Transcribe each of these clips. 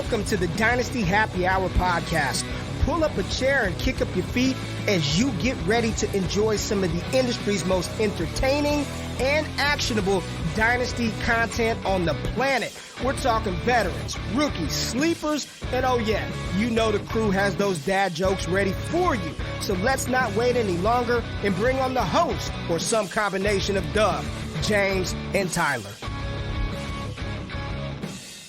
Welcome to the Dynasty Happy Hour podcast. Pull up a chair and kick up your feet as you get ready to enjoy some of the industry's most entertaining and actionable Dynasty content on the planet. We're talking veterans, rookies, sleepers, and oh yeah, you know the crew has those dad jokes ready for you. So let's not wait any longer and bring on the host or some combination of Doug, James, and Tyler.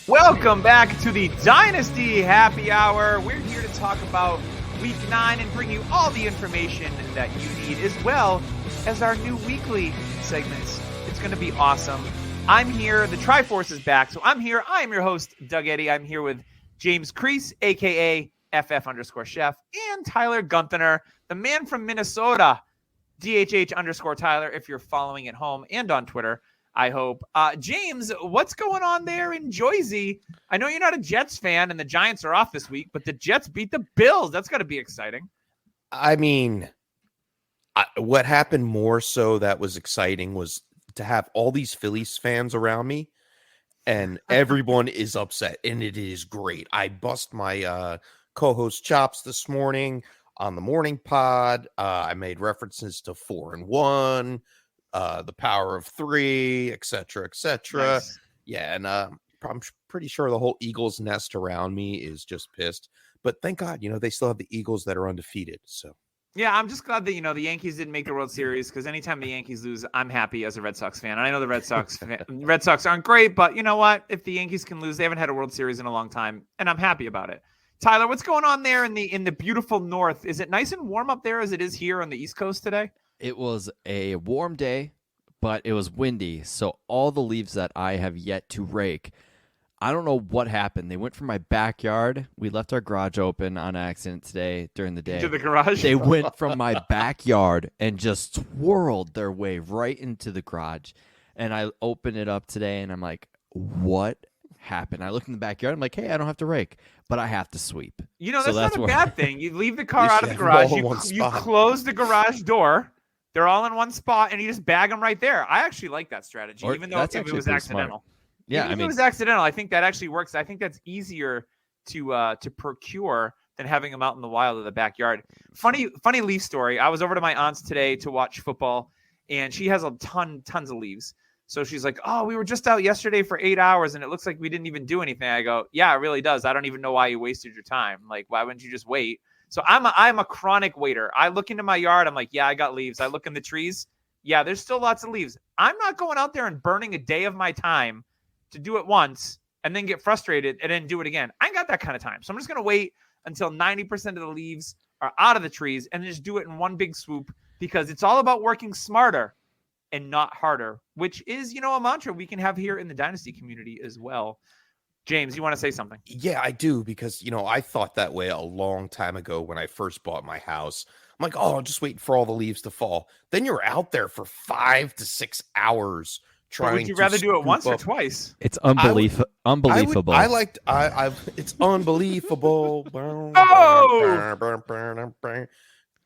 Welcome back to the Dynasty Happy Hour. We're here to talk about Week 9 and bring you all the information that you need, as well as our new weekly segments. It's going to be awesome. I'm here. The Triforce is back, so I'm here. I am your host, Doug Eddy. I'm here with James Crease, a.k.a. FF_Chef, and Tyler Gunther, the man from Minnesota, DHH_Tyler, if you're following at home and on Twitter. I hope. James, what's going on there in Jersey? I know you're not a Jets fan and the Giants are off this week, but the Jets beat the Bills. That's got to be exciting. I mean, what happened more so that was exciting was to have all these Phillies fans around me, and everyone is upset, and it is great. I bust my co-host chops this morning on the morning pod. I made references to 4-1. The power of 3, etc., etc. Nice. Yeah, and I'm pretty sure the whole Eagles nest around me is just pissed. But thank God, they still have the Eagles that are undefeated. So yeah, I'm just glad that the Yankees didn't make the World Series, because anytime the Yankees lose, I'm happy as a Red Sox fan. And I know the Red Sox aren't great, but you know what? If the Yankees can lose, they haven't had a World Series in a long time, and I'm happy about it. Tyler, what's going on there in the beautiful North? Is it nice and warm up there as it is here on the East Coast today? It was a warm day, but it was windy, so all the leaves that I have yet to rake, I don't know what happened. They went from my backyard. We left our garage open on accident today during the day. Into the garage? They went from my backyard and just swirled their way right into the garage. And I opened it up today, and I'm like, what happened? I look in the backyard. I'm like, hey, I don't have to rake, but I have to sweep. That's not a bad thing. You leave the car out of the garage. You close the garage door. They're all in one spot, and you just bag them right there. I actually like that strategy, even though if it was accidental. Smart. Yeah, if it was accidental, I think that actually works. I think that's easier to procure than having them out in the wild of the backyard. Funny leaf story. I was over to my aunt's today to watch football, and she has tons of leaves. So she's like, "Oh, we were just out yesterday for 8 hours, and it looks like we didn't even do anything." I go, "Yeah, it really does. I don't even know why you wasted your time. Like, why wouldn't you just wait?" So I'm a chronic waiter. I look into my yard. I'm like, yeah, I got leaves. I look in the trees. Yeah, there's still lots of leaves. I'm not going out there and burning a day of my time to do it once and then get frustrated and then do it again. I ain't got that kind of time. So I'm just going to wait until 90% of the leaves are out of the trees and just do it in one big swoop, because it's all about working smarter and not harder, which is, a mantra we can have here in the Dynasty community as well. James, you want to say something? Yeah, I do, because, I thought that way a long time ago when I first bought my house. I'm like, oh, I'll just wait for all the leaves to fall. Then you're out there for 5 to 6 hours trying to. Would you rather do it once or twice? It's unbelievable. It's unbelievable. Oh!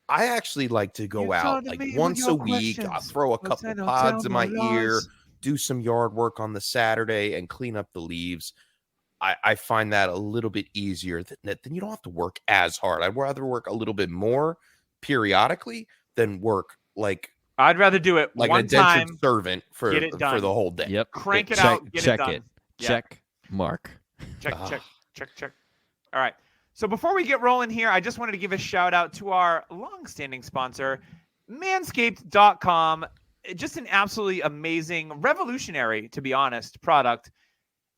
I actually like to go out like once a week. I'll throw a couple pods in my ear, do some yard work on the Saturday, and clean up the leaves. I find that a little bit easier. Then you don't have to work as hard. I'd rather work a little bit more periodically than work like I'd rather do it like one an indentured time, servant for the whole day. Yep. Crank it out, get it done. Check, mark. Check. All right. So before we get rolling here, I just wanted to give a shout out to our longstanding sponsor, Manscaped.com. Just an absolutely amazing, revolutionary, to be honest, product.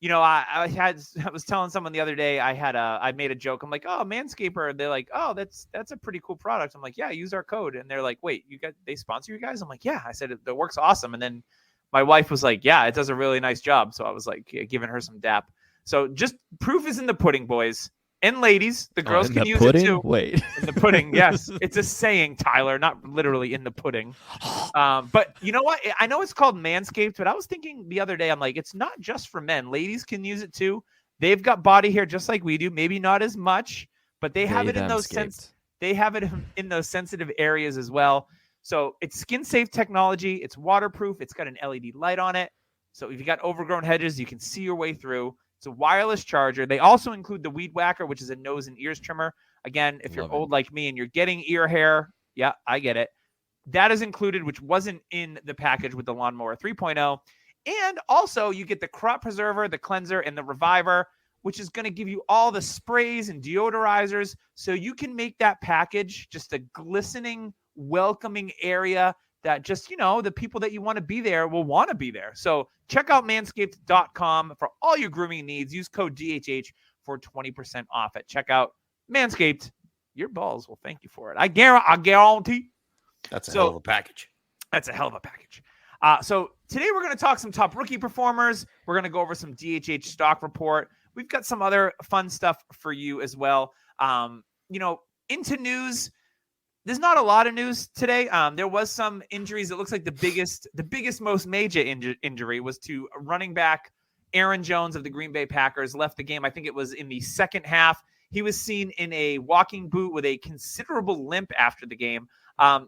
I was telling someone the other day, I made a joke. I'm like, oh, Manscaper. They're like, oh, that's a pretty cool product. I'm like, yeah, use our code. And they're like, wait, they sponsor you guys? I'm like, yeah. I said, it works awesome. And then my wife was like, yeah, it does a really nice job. So I was like, giving her some dap. So just proof is in the pudding, boys and ladies. The girls can use it too. Wait, in the pudding. Yes. It's a saying, Tyler, not literally in the pudding. But you know what? I know it's called Manscaped, but I was thinking the other day, I'm like, it's not just for men. Ladies can use it too. They've got body hair just like we do. Maybe not as much, but they have it in those sensitive areas as well. So it's skin safe technology. It's waterproof. It's got an LED light on it. So if you got overgrown hedges, you can see your way through. It's a wireless charger. They also include the Weed Whacker, which is a nose and ears trimmer. Again, if you're old like me and you're getting ear hair, yeah, I get it. That is included, which wasn't in the package with the Lawnmower 3.0. And also you get the crop preserver, the cleanser, and the reviver, which is going to give you all the sprays and deodorizers. So you can make that package just a glistening, welcoming area that just, the people that you want to be there will want to be there. So check out manscaped.com for all your grooming needs. Use code DHH for 20% off at checkout. Manscaped, your balls will thank you for it. I guarantee. That's a hell of a package. That's a hell of a package. So today we're going to talk some top rookie performers. We're going to go over some DHH stock report. We've got some other fun stuff for you as well. Into news. There's not a lot of news today. There was some injuries. It looks like the biggest, most major injury was to running back Aaron Jones of the Green Bay Packers. Left the game. I think it was in the second half. He was seen in a walking boot with a considerable limp after the game.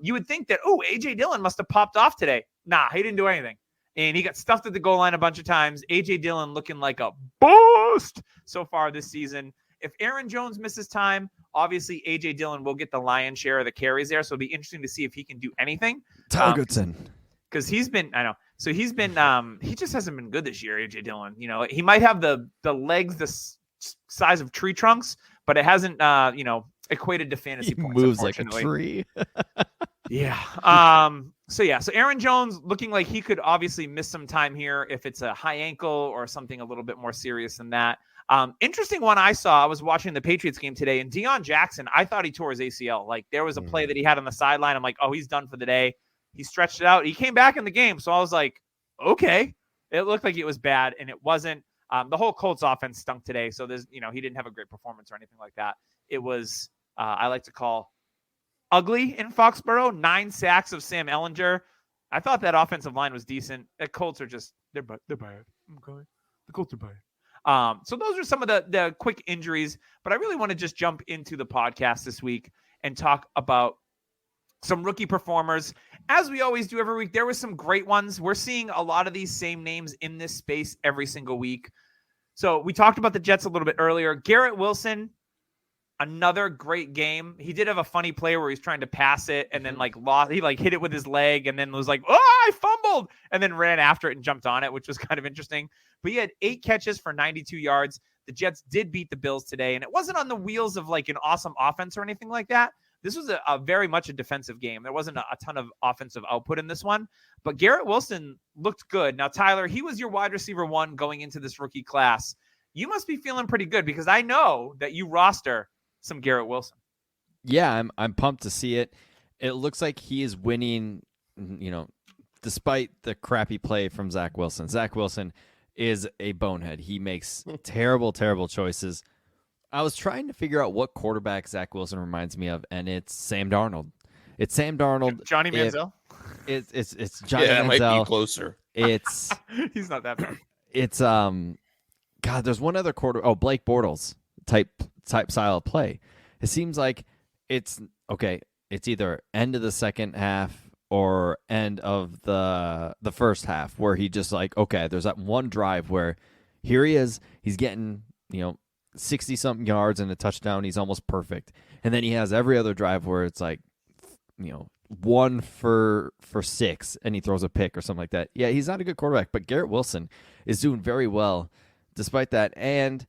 You would think that, A.J. Dillon must have popped off today. Nah, he didn't do anything. And he got stuffed at the goal line a bunch of times. A.J. Dillon looking like a boost so far this season. If Aaron Jones misses time, obviously A.J. Dillon will get the lion's share of the carries there. So it'll be interesting to see if he can do anything. Targetson. Because he just hasn't been good this year, A.J. Dillon. He might have the legs the size of tree trunks, but it hasn't, equated to fantasy points. Moves like a tree. Yeah. So Aaron Jones looking like he could obviously miss some time here if it's a high ankle or something a little bit more serious than that. Interesting one I saw. I was watching the Patriots game today, and Deion Jackson, I thought he tore his ACL. Like, there was a play that he had on the sideline. I'm like, oh, he's done for the day. He stretched it out. He came back in the game. So I was like, okay. It looked like it was bad, and it wasn't. The whole Colts offense stunk today. So there's, he didn't have a great performance or anything like that. It was, I like to call ugly in Foxborough. 9 sacks of Sam Ehlinger. I thought that offensive line was decent. The Colts are just, they're bad. Okay. The Colts are bad. So those are some of the quick injuries, but I really want to just jump into the podcast this week and talk about some rookie performers. As we always do every week, there were some great ones. We're seeing a lot of these same names in this space every single week. So we talked about the Jets a little bit earlier. Garrett Wilson, another great game. He did have a funny play where he's trying to pass it and then lost. He hit it with his leg and then was like, oh, I fumbled, and then ran after it and jumped on it, which was kind of interesting. But he had 8 catches for 92 yards. The Jets did beat the Bills today, and it wasn't on the wheels of an awesome offense or anything like that. This was a very much a defensive game. There wasn't a ton of offensive output in this one, but Garrett Wilson looked good. Now, Tyler, he was your wide receiver 1 going into this rookie class. You must be feeling pretty good because I know that you roster some Garrett Wilson. Yeah, I'm pumped to see it. It looks like he is winning, despite the crappy play from Zach Wilson. Zach Wilson is a bonehead. He makes terrible, terrible choices. I was trying to figure out what quarterback Zach Wilson reminds me of, and it's Sam Darnold. It's Sam Darnold. Johnny Manziel? It's Johnny Manziel. Yeah, it might be closer. It's he's not that bad. It's God, there's one other Blake Bortles type style of play. It seems like it's either end of the second half or end of the first half where he just there's that one drive where here he is, he's getting 60-something yards and a touchdown. He's almost perfect. And then he has every other drive where it's 1 for 6 and he throws a pick or something like that. Yeah, he's not a good quarterback, but Garrett Wilson is doing very well despite that. And,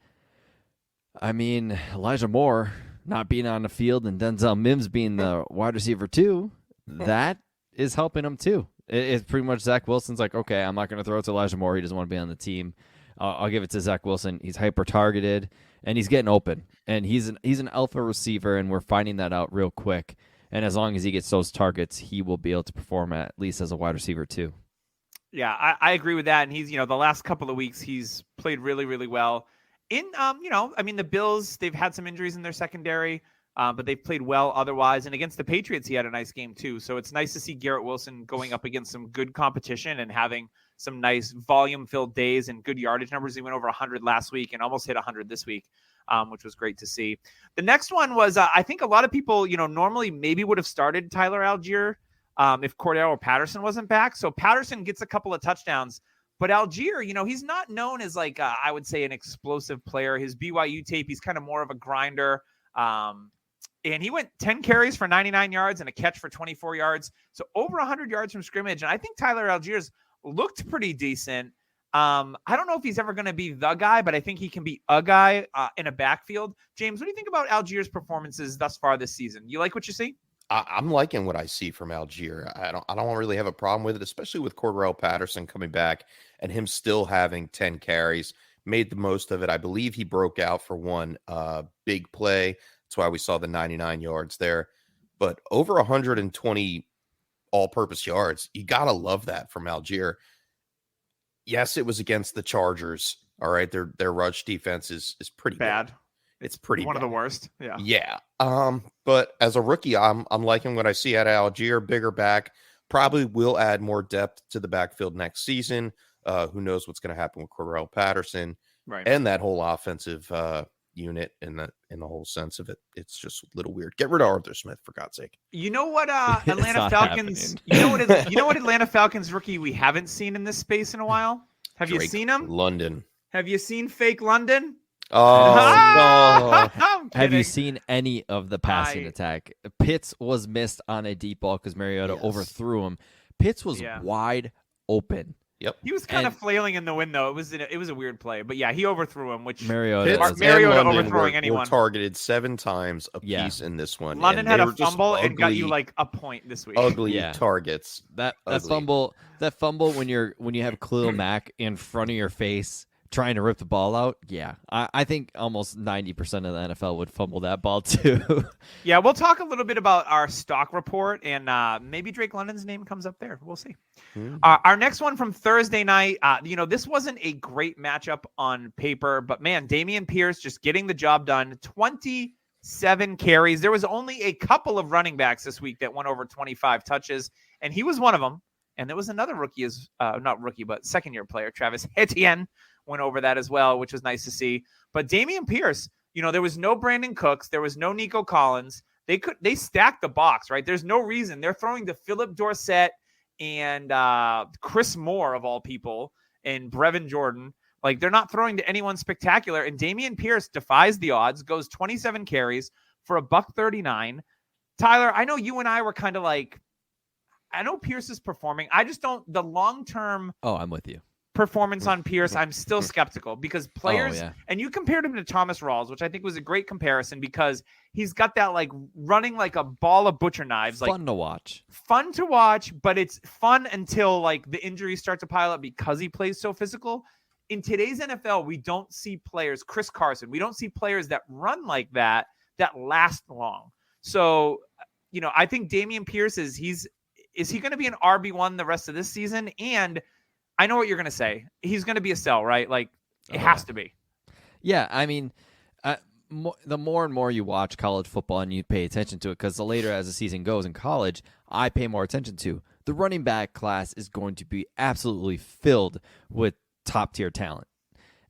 Elijah Moore not being on the field and Denzel Mims being the wide receiver 2, that is helping him too. It's pretty much Zach Wilson's okay, I'm not going to throw it to Elijah Moore. He doesn't want to be on the team. I'll give it to Zach Wilson. He's hyper-targeted, and he's getting open. And he's an alpha receiver, and we're finding that out real quick. And as long as he gets those targets, he will be able to perform at least as a wide receiver too. Yeah, I agree with that. And he's, the last couple of weeks, he's played really, really well. The Bills, they've had some injuries in their secondary, but they've played well otherwise. And against the Patriots, he had a nice game too. So it's nice to see Garrett Wilson going up against some good competition and having some nice volume-filled days and good yardage numbers. He went over 100 last week and almost hit 100 this week, which was great to see. The next one was, I think a lot of people, normally maybe would have started Tyler Algier if Cordero Patterson wasn't back. So Patterson gets a couple of touchdowns, But Algier, he's not known as like, I would say, an explosive player. His BYU tape, he's kind of more of a grinder. And he went 10 carries for 99 yards and a catch for 24 yards. So over 100 yards from scrimmage. And I think Tyler Algiers looked pretty decent. I don't know if he's ever going to be the guy, but I think he can be a guy in a backfield. James, what do you think about Algiers' performances thus far this season? You like what you see? I'm liking what I see from Algier. I don't really have a problem with it, especially with Cordell Patterson coming back and him still having 10 carries. Made the most of it. I believe he broke out for one big play. That's why we saw the 99 yards there. But over 120 all-purpose yards, you got to love that from Algier. Yes, it was against the Chargers. All right, their rush defense is pretty bad. Good. It's pretty one bad. of the worst. Yeah. Yeah. But as a rookie, I'm liking what I see at Algier. Bigger back, probably will add more depth to the backfield next season. Who knows what's going to happen with Cordell Patterson, right? And that whole offensive unit in the whole sense of it. It's just a little weird. Get rid of Arthur Smith, for God's sake. You know what, Atlanta Falcons? You know what Atlanta Falcons rookie we haven't seen in this space in a while? Have Drake you seen him? London. Have you seen fake London? Oh, no. Have you seen any of the passing attack? Pitts was missed on a deep ball because Mariota overthrew him. Pitts was wide open. Yep. He was kind of flailing in the wind, though. It was a weird play. But yeah, he overthrew him, which Mariota overthrowing anyone. Were targeted 7 times apiece in this one. London had a fumble and got you like a point this week. Ugly targets. That fumble when you have Khalil Mack in front of your face trying to rip the ball out. Yeah, I think almost 90% of the NFL would fumble that ball too. Yeah, we'll talk a little bit about our stock report, and maybe Drake London's name comes up there. We'll see. Our next one from Thursday night, this wasn't a great matchup on paper, but man, Dameon Pierce just getting the job done. 27 carries. There was only a couple of running backs this week that went over 25 touches, and he was one of them. And there was another rookie, not rookie, but second-year player, Travis Etienne, went over that as well, which was nice to see. But Dameon Pierce, there was no Brandon Cooks. There was no Nico Collins. They stacked the box, right? There's no reason. They're throwing to Philip Dorsett and Chris Moore, of all people, and Brevin Jordan. Like, they're not throwing to anyone spectacular. And Dameon Pierce defies the odds, goes 27 carries for $139. Tyler, I know you and I were kind of like, I know Pierce is performing. I just don't, the long-term. Oh, I'm with you. Performance on Pierce, I'm still skeptical because players, and you compared him to Thomas Rawls, which I think was a great comparison because he's got that like running like a ball of butcher knives. Fun to watch, but it's fun until like the injuries start to pile up because he plays so physical. In today's NFL, we don't see players, Chris Carson, we don't see players that run like that last long. So, I think Dameon Pierce is he going to be an RB1 the rest of this season? And I know what you're going to say. He's going to be a sell, right? Like, it has to be. Yeah, I mean, the more and more you watch college football and you pay attention to it, because the later as the season goes in college, I pay more attention to. The running back class is going to be absolutely filled with top-tier talent.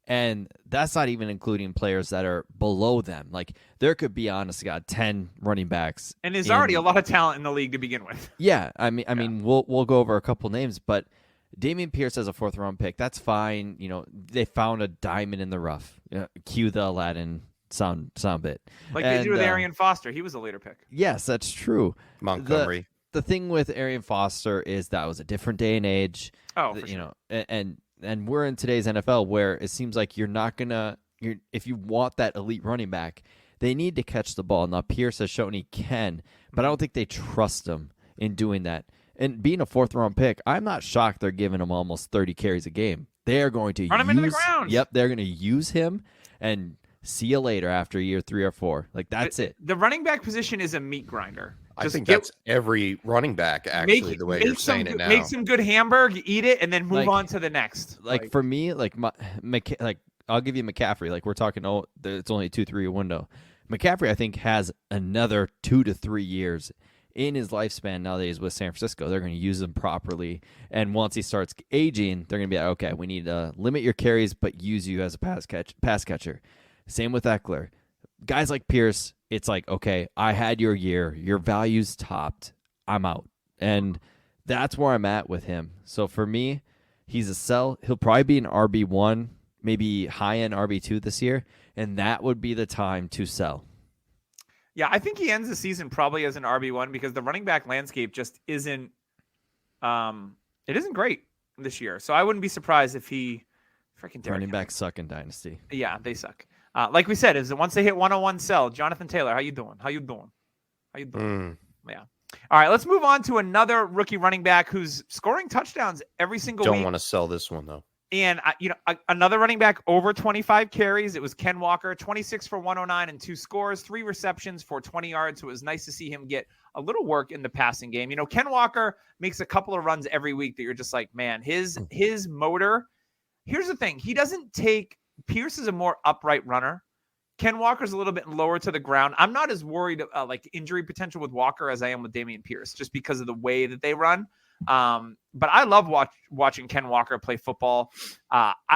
And that's not even including players that are below them. Like, there could be, honest to God, 10 running backs. And there's already a lot of talent in the league to begin with. Yeah, I mean, we'll go over a couple names, but Dameon Pierce as a 4th-round pick, that's fine. They found a diamond in the rough. Cue the Aladdin sound bit. Like they did with Arian Foster. He was a later pick. Yes, that's true. Montgomery. The thing with Arian Foster is that was a different day and age. Oh, for sure. And we're in today's NFL where it seems like if you want that elite running back, they need to catch the ball. Now, Pierce has shown he can, but I don't think they trust him in doing that. And being a 4th-round pick, I'm not shocked they're giving him almost 30 carries a game. They are going to run him into the ground. Yep, they're going to use him and see you later after year 3 or 4. Like, that's it. The running back position is a meat grinder. I think that's every running back, actually, the way you're saying it now. Make some good hamburg, eat it, and then move on to the next. For me, I'll give you McCaffrey. Like, we're talking, it's only a 2-3 window. McCaffrey, I think, has another 2 to 3 years in his lifespan now that he's with San Francisco. They're going to use him properly. And once he starts aging, they're going to be like, okay, we need to limit your carries, but use you as a pass catcher. Same with Eckler. Guys like Pierce, it's like, okay, I had your year. Your value's topped. I'm out. And that's where I'm at with him. So for me, He's a sell. He'll probably be an RB1, maybe high-end RB2 this year, and that would be the time to sell. Yeah, I think he ends the season probably as an RB1 because the running back landscape just isn't it isn't great this year. So I wouldn't be surprised if he freaking running backs suck in Dynasty. Yeah, they suck. Like we said, is that once they hit 101 sell, Jonathan Taylor, how you doing? Yeah. All right, let's move on to another rookie running back who's scoring touchdowns every single week. Don't want to sell this one though. And another running back over 25 carries. It was Ken Walker, 26 for 109 and 2 scores, 3 receptions for 20 yards. So it was nice to see him get a little work in the passing game. Ken Walker makes a couple of runs every week that you're just like, man, his motor. Here's the thing. He doesn't take Pierce is a more upright runner. Ken Walker's a little bit lower to the ground. I'm not as worried like injury potential with Walker as I am with Dameon Pierce, just because of the way that they run. But I love watching Ken Walker play football.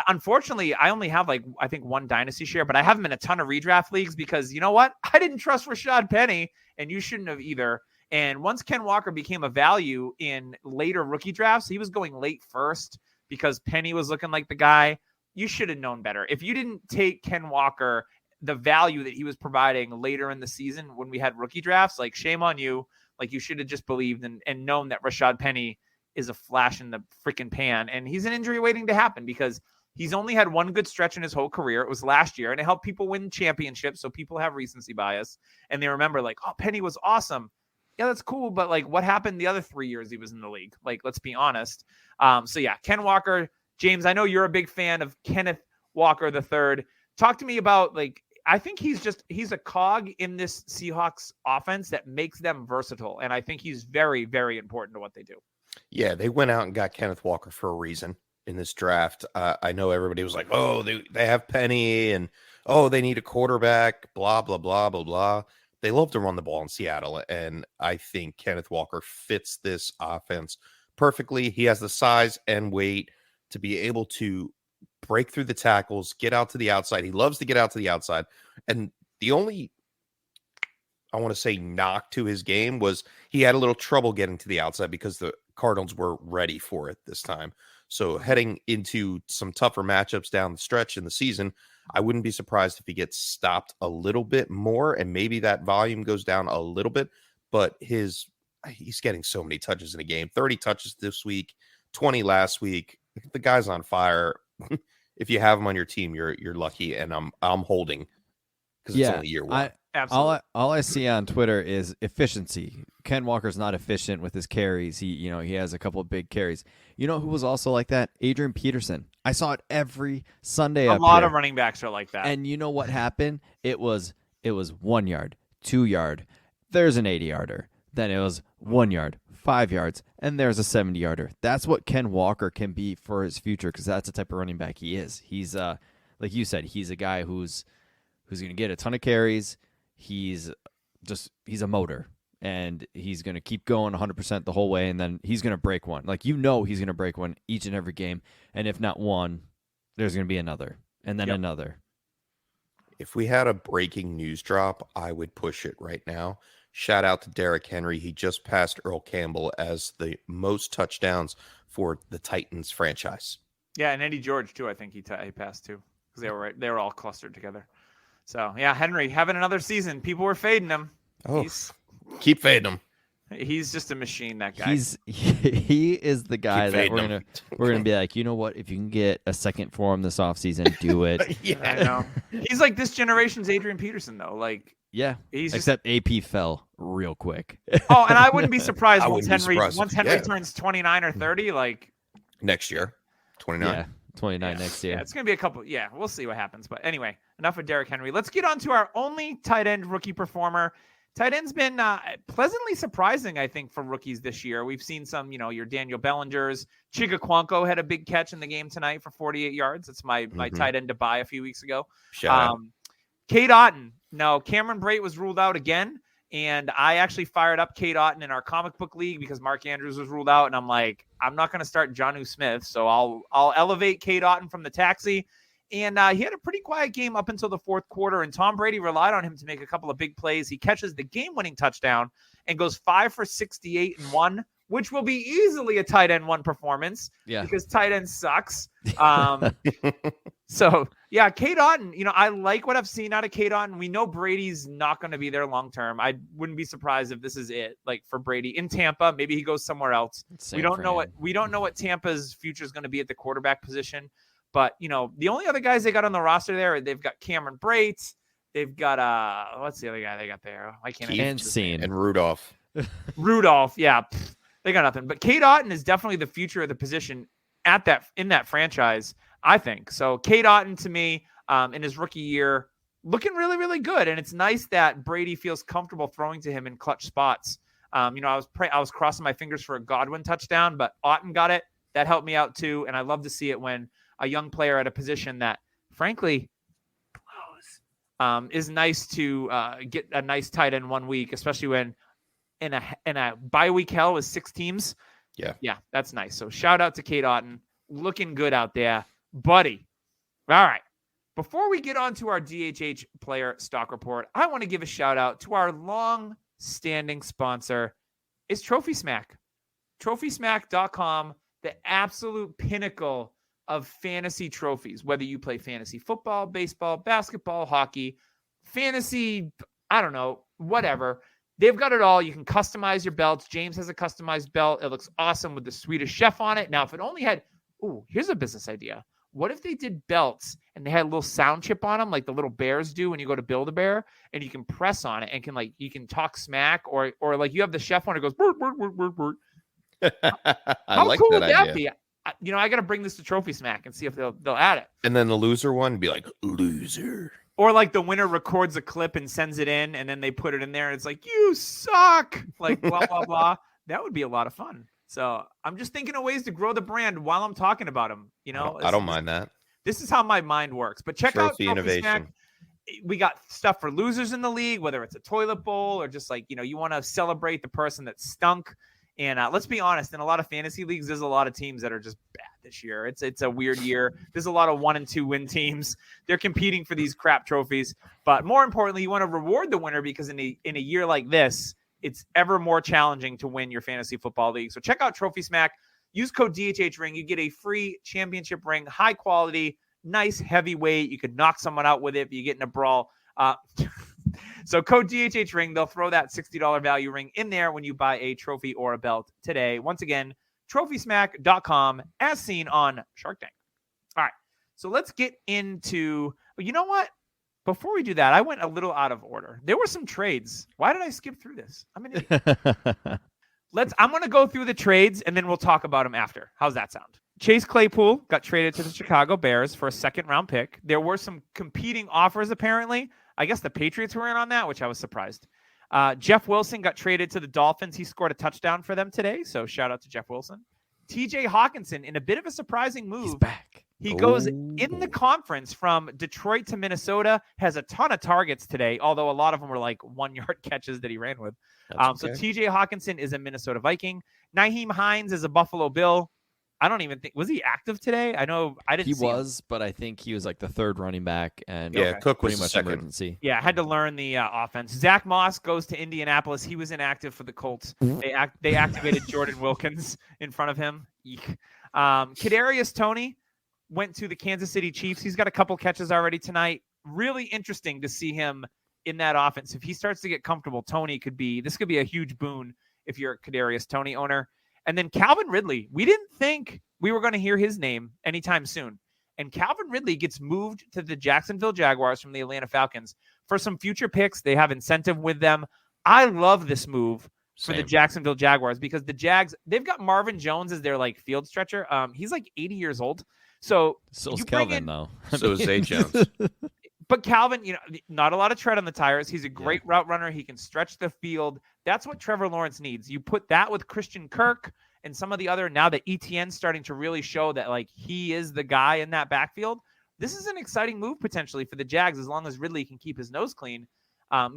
Unfortunately, I only have I think one dynasty share, but I have him in a ton of redraft leagues because you know what? I didn't trust Rashad Penny, and you shouldn't have either. And once Ken Walker became a value in later rookie drafts, he was going late first because Penny was looking like the guy. You should have known better. If you didn't take Ken Walker, the value that he was providing later in the season when we had rookie drafts, shame on you. You should have just believed and known that Rashad Penny is a flash in the freaking pan. And he's an injury waiting to happen because he's only had one good stretch in his whole career. It was last year, and it helped people win championships. So people have recency bias. And they remember oh, Penny was awesome. Yeah, that's cool. But what happened the other 3 years he was in the league? Let's be honest. So yeah, Ken Walker. James, I know you're a big fan of Kenneth Walker III. Talk to me about I think he's a cog in this Seahawks offense that makes them versatile. And I think he's very, very important to what they do. Yeah, they went out and got Kenneth Walker for a reason in this draft. I know everybody was like, oh, they have Penny and, oh, they need a quarterback, blah, blah, blah, blah, blah. They love to run the ball in Seattle. And I think Kenneth Walker fits this offense perfectly. He has the size and weight to be able to break through the tackles, get out to the outside. He loves to get out to the outside. And the only, I want to say, knock to his game was he had a little trouble getting to the outside because the Cardinals were ready for it this time. So heading into some tougher matchups down the stretch in the season, I wouldn't be surprised if he gets stopped a little bit more and maybe that volume goes down a little bit. But he's getting so many touches in a game, 30 touches this week, 20 last week. The guy's on fire. If you have him on your team, you're lucky, and I'm holding because it's only year one. Absolutely. All I see on Twitter is efficiency. Ken Walker's not efficient with his carries. He has a couple of big carries. You know who was also like that? Adrian Peterson. I saw it every Sunday. A lot of running backs are like that. And you know what happened? It was 1 yard, 2 yard. There's an 80-yarder. Then it was 1 yard, 5 yards, and there's a 70-yarder. That's what Ken Walker can be for his future because that's the type of running back he is. He's like you said, he's a guy who's going to get a ton of carries. He's a motor, and he's going to keep going 100% the whole way, and then he's going to break one. He's going to break one each and every game, and if not one, there's going to be another, and then another. If we had a breaking news drop, I would push it right now. Shout out to Derrick Henry. He just passed Earl Campbell as the most touchdowns for the Titans franchise. Yeah, and Eddie George too. I think he passed too because they were all clustered together. So yeah, Henry having another season. People were fading him. Oh, keep fading him. He's just a machine. That guy. He is the guy that we're gonna be like, you know what? If you can get a second for him this offseason, do it. Yeah, I know. He's like this generation's Adrian Peterson though. Yeah, except AP fell real quick. Oh, and I wouldn't be surprised once Henry turns 29 or 30, next year, 29. Yeah, 29 next year. Yeah, it's gonna be a couple. Yeah, we'll see what happens. But anyway, enough of Derrick Henry. Let's get on to our only tight end rookie performer. Tight end's been pleasantly surprising, I think, for rookies this year. We've seen some, your Daniel Bellingers. Chigakwanko had a big catch in the game tonight for 48 yards. It's my tight end to buy a few weeks ago. Shout out. Cade Otton. No, Cameron Brate was ruled out again. And I actually fired up Cade Otton in our comic book league because Mark Andrews was ruled out. And I'm like, I'm not going to start Jonnu Smith. So I'll elevate Cade Otton from the taxi. And he had a pretty quiet game up until the fourth quarter. And Tom Brady relied on him to make a couple of big plays. He catches the game-winning touchdown and goes 5 for 68 and 1 which will be easily a tight end 1 performance because tight end sucks. So yeah, Cade Otton, I like what I've seen out of Cade Otton. We know Brady's not going to be there long term. I wouldn't be surprised if this is it, like for Brady in Tampa. Maybe he goes somewhere else. We don't know what Tampa's future is going to be at the quarterback position. But the only other guys they got on the roster there, they've got Cameron Brate. They've got what's the other guy they got there? I can't and Rudolph. Rudolph, yeah, they got nothing. But Cade Otton is definitely the future of the position in that franchise, I think. So Cade Otton to me, in his rookie year, looking really, really good. And it's nice that Brady feels comfortable throwing to him in clutch spots. I was crossing my fingers for a Godwin touchdown, but Otton got it. That helped me out too. And I love to see it when a young player at a position that, frankly, is nice to get a nice tight end 1 week, especially when in a bye week hell with 6 teams. Yeah, that's nice. So shout out to Cade Otton, looking good out there, buddy. All right, before we get on to our DHH player stock report, I want to give a shout out to our long-standing sponsor, is Trophy Smack. TrophySmack.com, the absolute pinnacle of fantasy trophies, whether you play fantasy football, baseball, basketball, hockey, fantasy, I don't know, whatever. They've got it all. You can customize your belts. James has a customized belt. It looks awesome with the Swedish chef on it. Now, if it only had, here's a business idea. What if they did belts and they had a little sound chip on them, like the little bears do when you go to Build-A-Bear, and you can press on it and you can talk smack, or like you have the chef one, it goes, burr, burr, burr, burr, burr. How like cool that would that idea. be? I got to bring this to Trophy Smack and see if they'll add it. And then the loser one would be like, loser. Or like the winner records a clip and sends it in, and then they put it in there, and it's like, you suck, like blah, blah, blah. That would be a lot of fun. So I'm just thinking of ways to grow the brand while I'm talking about them. I don't mind that. This is how my mind works. But check out Trophy innovation. Smack. We got stuff for losers in the league, whether it's a toilet bowl or just like, you want to celebrate the person that stunk. And let's be honest, in a lot of fantasy leagues, there's a lot of teams that are just bad this year. It's a weird year. There's a lot of 1 and 2 win teams. They're competing for these crap trophies. But more importantly, you want to reward the winner, because in a year like this, it's ever more challenging to win your fantasy football league. So check out Trophy Smack. Use code DHHRing. You get a free championship ring, high quality, nice heavyweight. You could knock someone out with it if you get in a brawl. So code DHHRing, they'll throw that $60 value ring in there when you buy a trophy or a belt today. Once again, TrophySmack.com, as seen on Shark Tank. All right, so let's get into, you know what? Before we do that, I went a little out of order. There were some trades. Why did I skip through this? I'm going to go through the trades, and then we'll talk about them after. How's that sound? Chase Claypool got traded to the Chicago Bears for a 2nd-round pick. There were some competing offers, apparently. I guess the Patriots were in on that, which I was surprised. Jeff Wilson got traded to the Dolphins. He scored a touchdown for them today, so shout out to Jeff Wilson. TJ Hawkinson, in a bit of a surprising move. He's back. He goes in the conference from Detroit to Minnesota, has a ton of targets today, although a lot of them were like 1-yard catches that he ran with. So TJ Hawkinson is a Minnesota Viking. Nyheim Hines is a Buffalo Bill. I don't even think, was he active today? I know I didn't see him. He was, but I think he was like the 3rd running back, and Cook was pretty much second. emergency. Yeah, had to learn the offense. Zach Moss goes to Indianapolis. He was inactive for the Colts. They activated Jordan Wilkins in front of him. Eek. Kadarius Toney went to the Kansas City Chiefs. He's got a couple catches already tonight. Really interesting to see him in that offense. If he starts to get comfortable, this could be a huge boon if you're a Kadarius Toney owner. And then Calvin Ridley, we didn't think we were going to hear his name anytime soon. And Calvin Ridley gets moved to the Jacksonville Jaguars from the Atlanta Falcons for some future picks. They have incentive with them. I love this move for the Jacksonville Jaguars, because the Jags, they've got Marvin Jones as their like field stretcher. He's like 80 years old. So is Calvin, though. So is Zay Jones. But Calvin, not a lot of tread on the tires. He's a great route runner. He can stretch the field. That's what Trevor Lawrence needs. You put that with Christian Kirk and some of the other, now that ETN's starting to really show that like he is the guy in that backfield. This is an exciting move potentially for the Jags, as long as Ridley can keep his nose clean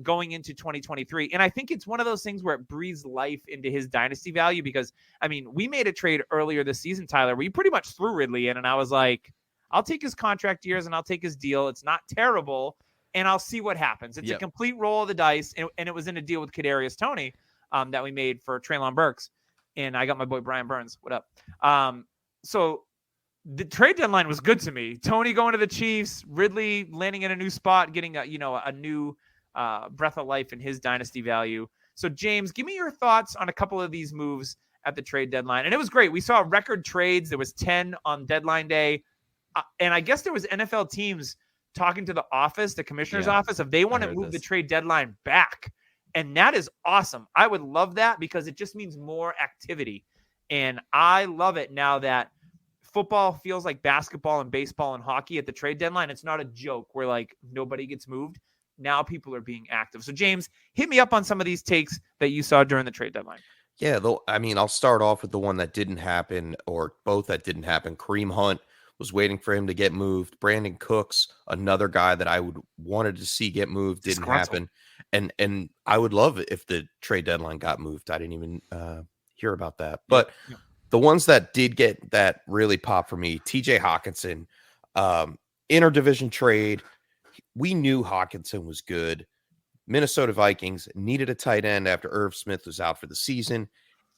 going into 2023. And I think it's one of those things where it breathes life into his dynasty value, because, we made a trade earlier this season, Tyler, where you pretty much threw Ridley in, and I was like, I'll take his contract years and I'll take his deal. It's not terrible, and I'll see what happens. It's a complete roll of the dice, and it was in a deal with Kadarius Toney that we made for Treylon Burks. And I got my boy Brian Burns. What up? So the trade deadline was good to me. Tony going to the Chiefs, Ridley landing in a new spot, getting a new breath of life in his dynasty value. So James, give me your thoughts on a couple of these moves at the trade deadline. And it was great. We saw record trades. There was 10 on deadline day. And I guess there was NFL teams talking to the commissioner's office, if they want to move the trade deadline back. And that is awesome. I would love that because it just means more activity. And I love it now that football feels like basketball and baseball and hockey at the trade deadline. It's not a joke where like nobody gets moved. Now people are being active. So James, hit me up on some of these takes that you saw during the trade deadline. Yeah, though, I mean, I'll start off with the one that didn't happen, or both that didn't happen. Kareem Hunt, was waiting for him to get moved. Brandon Cooks, another guy that I wanted to see get moved, didn't happen. And I would love it if the trade deadline got moved. I didn't even hear about that. But the ones that did get that really pop for me, TJ Hawkinson, interdivision trade. We knew Hawkinson was good. Minnesota Vikings needed a tight end after Irv Smith was out for the season.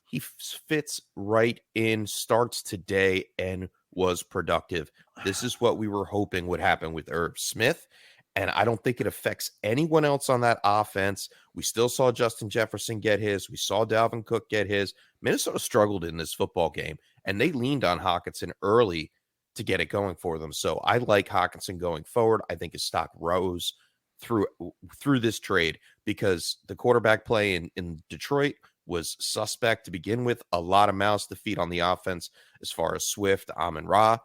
He fits right in, starts today, and was productive. This is what we were hoping would happen with Irv Smith, and I don't think it affects anyone else on that offense. We still saw Justin Jefferson get his. We saw Dalvin Cook get his. Minnesota struggled in this football game, and they leaned on Hawkinson early to get it going for them. So I like Hawkinson going forward. I think his stock rose through this trade because the quarterback play in Detroit was suspect to begin with. A lot of mouths to feed on the offense as far as Swift, Amon-Ra.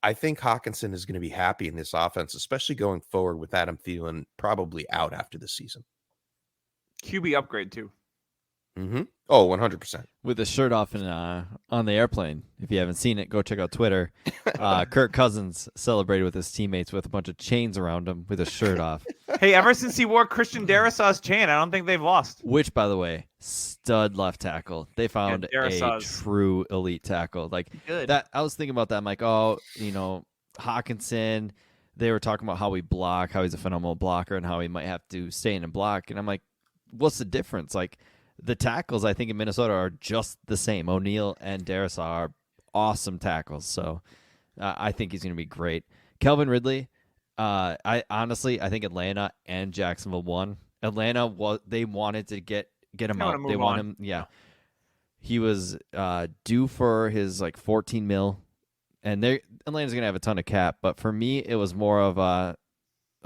I think Hawkinson is going to be happy in this offense, especially going forward with Adam Thielen probably out after the season. QB upgrade too. Mm-hmm. Oh, 100%. With the shirt off on the airplane. If you haven't seen it, go check out Twitter. Kirk Cousins celebrated with his teammates with a bunch of chains around him with his shirt off. Hey, ever since he wore Christian Darrisaw's chain, I don't think they've lost. Which, by the way, stud left tackle. They found a true elite tackle. Like that. I was thinking about that. I'm like, Hawkinson. They were talking about how we block, how he's a phenomenal blocker, and how he might have to stay in and block. And I'm like, what's the difference? Like, the tackles, I think, in Minnesota are just the same. O'Neal and Darrisaw are awesome tackles, so I think he's going to be great. Calvin Ridley, I think Atlanta and Jacksonville won. Atlanta they wanted to get him out. They want him. Yeah, he was due for his like $14 million, and Atlanta's going to have a ton of cap. But for me, it was more of a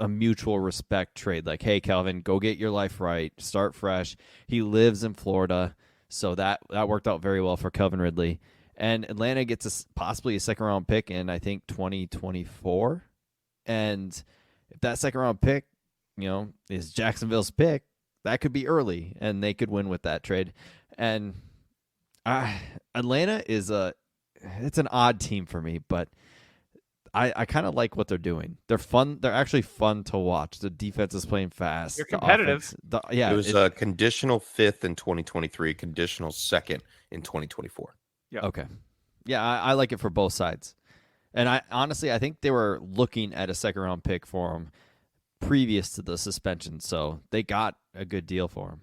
mutual respect trade. Like, hey, Calvin, go get your life right. Start fresh. He lives in Florida, so that worked out very well for Calvin Ridley. And Atlanta gets possibly a second-round pick in, I think, 2024. And if that second-round pick, is Jacksonville's pick, that could be early, and they could win with that trade. And Atlanta it's an odd team for me, but I kind of like what they're doing. They're fun. They're actually fun to watch. The defense is playing fast. They're competitive. It was a conditional 5th in 2023, conditional 2nd in 2024. Yeah. Okay. Yeah, I like it for both sides. And I think they were looking at a second-round pick for him previous to the suspension, so they got a good deal for him.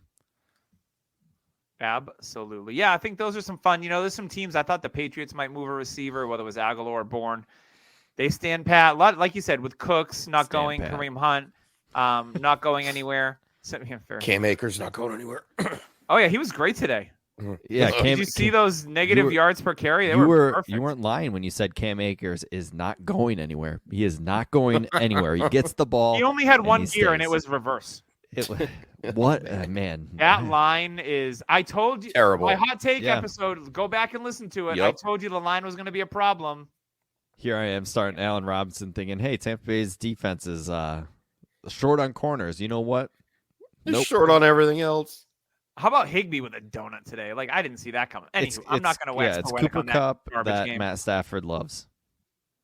Absolutely. Yeah, I think those are some fun. There's some teams. I thought the Patriots might move a receiver, whether it was Aguilar or Bourne. They stand pat. Like you said, with Cooks not going, Kareem Hunt not going anywhere. Cam Akers not going anywhere. Oh, yeah, he was great today. Yeah, did you see those negative yards per carry? You weren't lying when you said Cam Akers is not going anywhere. He is not going anywhere. He gets the ball. He only had one gear, and it was reverse. What man? That line is. I told you. Terrible. My hot take episode. Go back and listen to it. Yep. I told you the line was going to be a problem. Here I am starting Allen Robinson thinking, hey, Tampa Bay's defense is short on corners. You know what? They're short on everything else. How about Higbee with a donut today? Like, I didn't see that coming. Anyway, I'm not going to wax it's poetic Cooper on that Cup that game. Matt Stafford loves.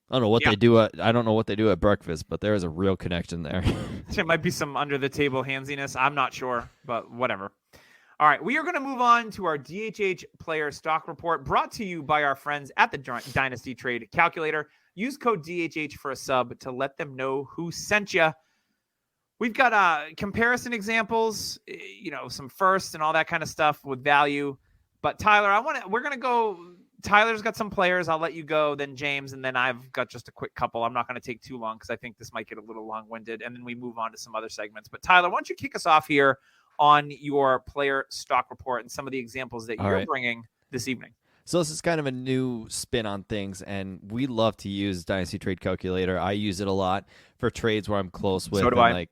I don't know what they do. I don't know what they do at breakfast, but there is a real connection there. There might be some under the table handsiness. I'm not sure, but whatever. All right, we are going to move on to our DHH player stock report brought to you by our friends at the Dynasty Trade Calculator. Use code DHH for a sub to let them know who sent you. We've got comparison examples, some firsts and all that kind of stuff with value. But Tyler, we're going to go. Tyler's got some players. I'll let you go, then James, and then I've got just a quick couple. I'm not going to take too long because I think this might get a little long-winded, and then we move on to some other segments. But Tyler, why don't you kick us off here on your player stock report and some of the examples that you're bringing this evening? So this is kind of a new spin on things, and we love to use Dynasty Trade Calculator. I use it a lot for trades where I'm close with, So do I.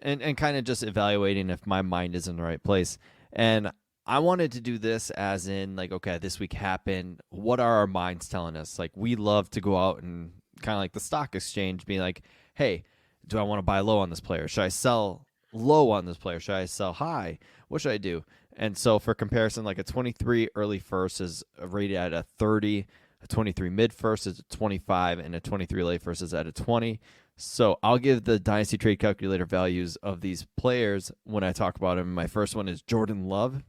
And kind of just evaluating if my mind is in the right place. And I wanted to do this as in, like, okay, this week happened. What are our minds telling us? Like, we love to go out and kind of like the stock exchange, being like, hey, do I want to buy low on this player? Should I sell low on this player? Should I sell high? What should I do? And so for comparison, like a 23 early first is rated at a 30, a 23 mid first is a 25, and a 23 late first is at a 20. So I'll give the Dynasty Trade Calculator values of these players when I talk about them. My first one is Jordan Love.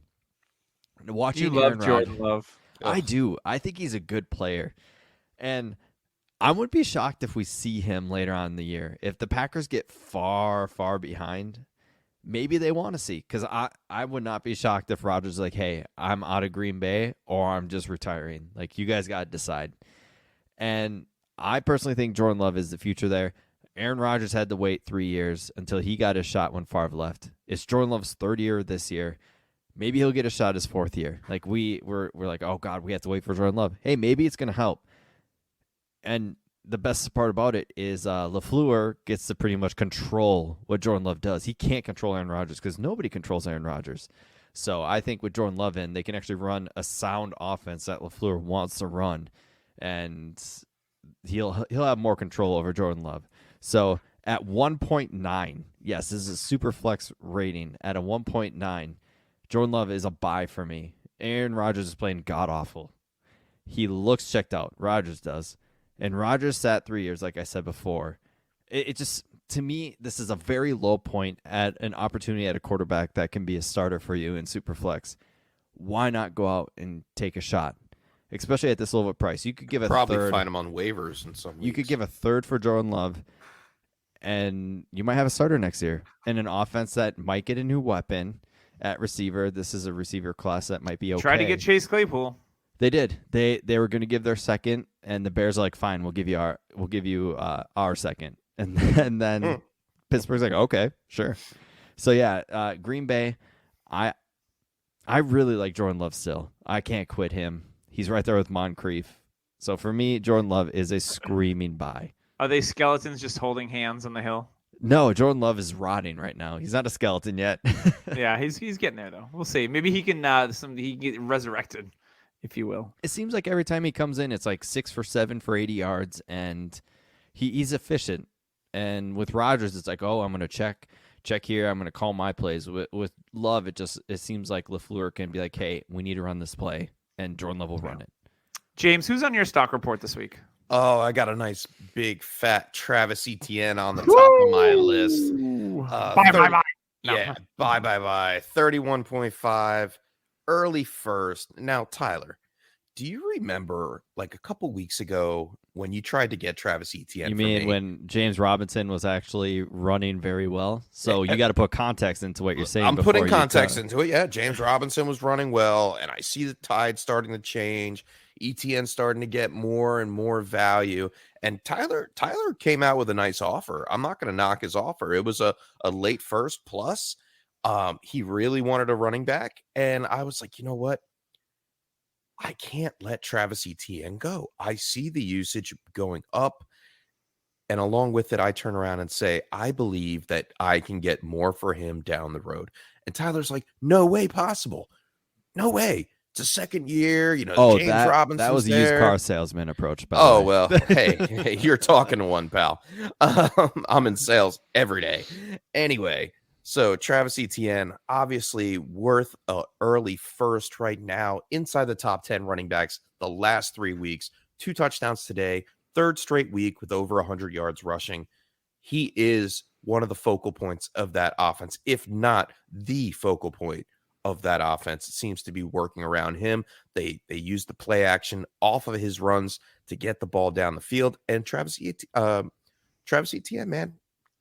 Watching you love Jordan Love. I do. I think he's a good player. And I would be shocked if we see him later on in the year. If the Packers get far, far behind, maybe they want to see. Because I would not be shocked if Rodgers is like, hey, I'm out of Green Bay or I'm just retiring. Like, you guys got to decide. And I personally think Jordan Love is the future there. Aaron Rodgers had to wait 3 years until he got his shot when Favre left. It's Jordan Love's third year this year. Maybe he'll get a shot his fourth year. Like, we're like, oh, God, we have to wait for Jordan Love. Hey, maybe it's going to help. And the best part about it is LaFleur gets to pretty much control what Jordan Love does. He can't control Aaron Rodgers because nobody controls Aaron Rodgers. So I think with Jordan Love in, they can actually run a sound offense that LaFleur wants to run. And he'll have more control over Jordan Love. So at 1.9, yes, this is a super flex rating. At a 1.9, Jordan Love is a buy for me. Aaron Rodgers is playing god-awful. He looks checked out. Rodgers does. And Rodgers sat 3 years, like I said before. It just, to me, this is a very low point at an opportunity at a quarterback that can be a starter for you in Superflex. Why not go out and take a shot? Especially at this level of price. You could give a Probably third. find him on waivers in some weeks. You could give a third for Jordan Love, and you might have a starter next year. And an offense that might get a new weapon at receiver. This is a receiver class that might be okay. Try to get Chase Claypool. They did. They were going to give their second, and the Bears are like, fine, we'll give you our second, and then Pittsburgh's like, okay, sure. So yeah, Green Bay, I really like Jordan Love still. I can't quit him. He's right there with Moncrief. So for me, Jordan Love is a screaming buy. Are they skeletons just holding hands on the hill? No, Jordan Love is rotting right now. He's not a skeleton yet. Yeah, he's getting there though. We'll see. Maybe he can he can get resurrected, if you will. It seems like every time he comes in, it's like 6 for 7 for 80 yards, and he's efficient. And with Rodgers, it's like, oh, I'm going to check here. I'm going to call my plays. With Love, it seems like LaFleur can be like, hey, we need to run this play, and Jordan Love will run it. James, who's on your stock report this week? Oh, I got a nice big fat Travis Etienne on the top of my list. Bye. Yeah, bye. 31.5, early first. Now, Tyler, do you remember like a couple weeks ago when you tried to get Travis Etienne? You mean when James Robinson was actually running very well? So you got to put context into what you're saying. I'm putting context into it. Yeah, James Robinson was running well, and I see the tide starting to change. Etienne starting to get more and more value. And Tyler came out with a nice offer. I'm not going to knock his offer. It was a late first plus. He really wanted a running back. And I was like, you know what? I can't let Travis Etienne go. I see the usage going up. And along with it, I turn around and say, I believe that I can get more for him down the road. And Tyler's like, no way possible. No way. It's a second year, James Robinson. That was a used car salesman approach. Well, hey, you're talking to one, pal. I'm in sales every day. Anyway, so Travis Etienne, obviously worth an early first right now, inside the top 10 running backs the last 3 weeks, 2 touchdowns today, third straight week with over 100 yards rushing. He is one of the focal points of that offense, if not the focal point of that offense. It seems to be working around him. They use the play action off of his runs to get the ball down the field. And Travis Etienne, man,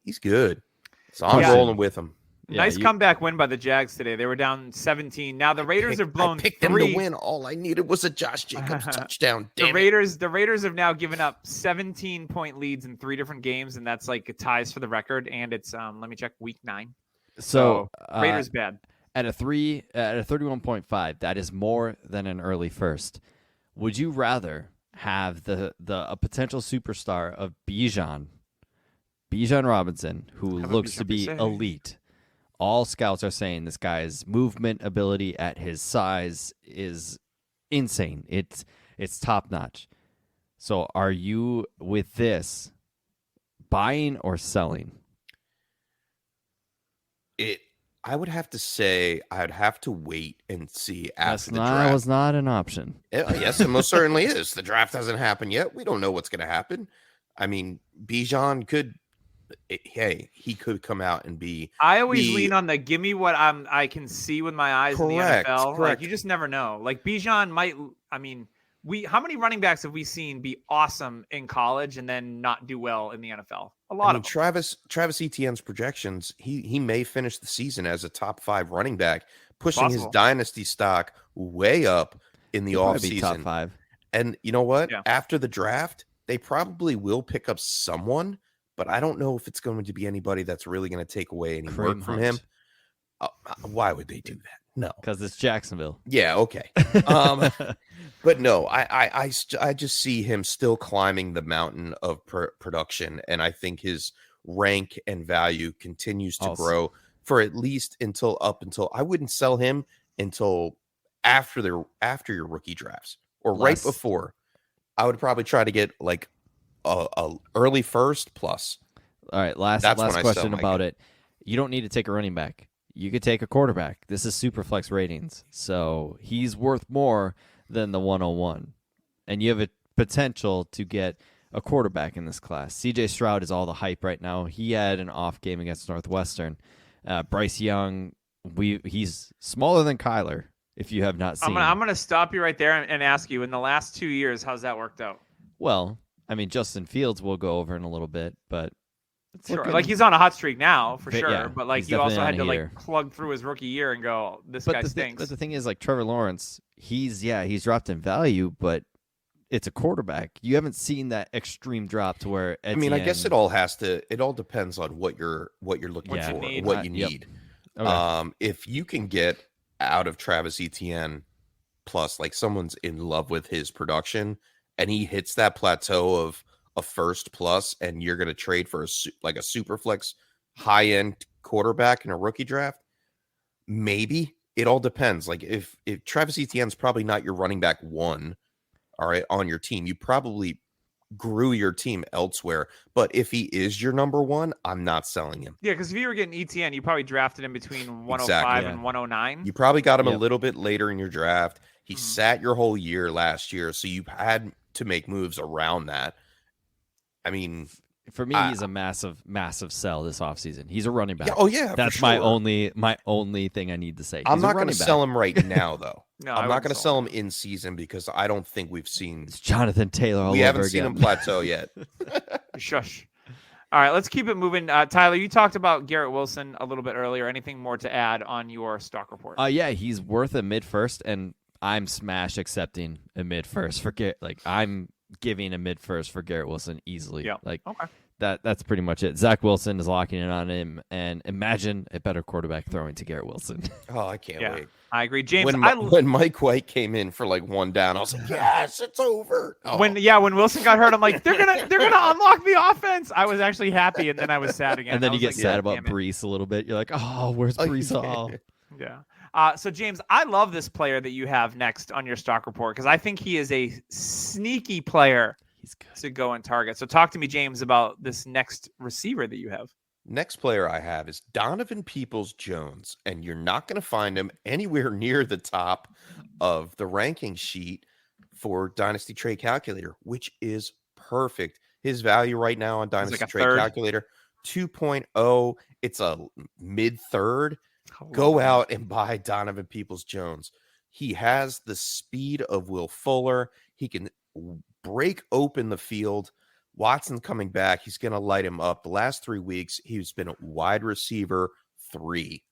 he's good. So I'm rolling with him. Nice comeback win by the Jags today. They were down 17. Now the Raiders have blown I picked 3. them to win. All I needed was a Josh Jacobs touchdown. The Raiders have now given up 17-point leads in 3 different games, and that's like ties for the record. And it's let me check, week 9. So Raiders bad. At a 31.5, that is more than an early first. Would you rather have a potential superstar of Bijan Robinson, who looks to be elite? All scouts are saying this guy's movement ability at his size is insane. It's top notch. So are you with this buying or selling? I would have to say I'd have to wait and see after the draft. That was not an option. Yes, it most certainly is. The draft hasn't happened yet. We don't know what's going to happen. I mean, Bijan he could come out and be. I always lean on the give me what I can see with my eyes in the NFL. Correct. Like, you just never know. Like Bijan might. I mean, how many running backs have we seen be awesome in college and then not do well in the NFL? A lot of them. Travis Etienne's projections. He may finish the season as a top 5 running back, pushing his dynasty stock way up in the offseason. Top 5. And you know what? Yeah. After the draft, they probably will pick up someone. But I don't know if it's going to be anybody that's really going to take away any work from him. Why would they do that? No, because it's Jacksonville. Yeah, okay. But no, I just see him still climbing the mountain of production, and I think his rank and value continues to grow for at least until I wouldn't sell him until after your rookie drafts or right before. I would probably try to get like a early first plus. All right, last question about it. You don't need to take a running back. You could take a quarterback. This is super flex ratings, so he's worth more than the 101. And you have a potential to get a quarterback in this class. CJ Stroud is all the hype right now. He had an off game against Northwestern. Bryce Young, he's smaller than Kyler, if you have not seen. I'm going to stop you right there and ask you, in the last 2 years, how's that worked out? Well, I mean, Justin Fields we'll go over in a little bit, but sure. Like, he's on a hot streak now for sure, yeah, but like you also had to like plug through his rookie year and go, this guy stinks. But the thing is, like Trevor Lawrence, he's dropped in value, but it's a quarterback. You haven't seen that extreme drop to where I mean, I guess it all depends on what you're looking for, what you need. Okay. If you can get out of Travis Etienne, plus like someone's in love with his production, and he hits that plateau of a first plus, and you're going to trade for a super flex high end quarterback in a rookie draft, maybe. It all depends. Like if Travis Etienne's probably not your running back 1, all right, on your team, you probably grew your team elsewhere. But if he is your number 1, I'm not selling him. Yeah, because if you were getting Etienne, you probably drafted him between 105 and 109. You probably got him a little bit later in your draft. He sat your whole year last year, so you had to make moves around that. I mean, for me, he's a massive sell this offseason. He's a running back. That's my only thing I need to say. I'm not going to sell him right now, though. No, I'm not going to sell him in season because I don't think we've seen. It's Jonathan Taylor all over again. We haven't seen him plateau yet. Shush. All right, let's keep it moving. Tyler, you talked about Garrett Wilson a little bit earlier. Anything more to add on your stock report? Yeah, he's worth a mid first, and I'm smash accepting a mid first for Garrett. Like, I'm giving a mid first for Garrett Wilson easily. Yeah. Like, okay. That's pretty much it. Zach Wilson is locking in on him, and imagine a better quarterback throwing to Garrett Wilson. Oh, I can't wait. I agree, James. When Mike White came in for like 1 down, I was like, yes, it's over. Oh. When Wilson got hurt, I'm like, they're gonna unlock the offense. I was actually happy, and then I was sad again. And then you get sad about Brees a little bit. You're like, oh, where's Brees Hall? Yeah. So James, I love this player that you have next on your stock report because I think he is a sneaky player. He's good to go and target. So talk to me, James, about this next receiver that you have. Next player I have is Donovan Peoples-Jones, and you're not going to find him anywhere near the top of the ranking sheet for Dynasty Trade Calculator, which is perfect. His value right now on Dynasty Trade Calculator, 2.0. It's a mid-third. Go out and buy Donovan Peoples-Jones. He has the speed of Will Fuller. He can break open the field. Watson coming back. He's going to light him up. The last 3 weeks, he's been a wide receiver 3.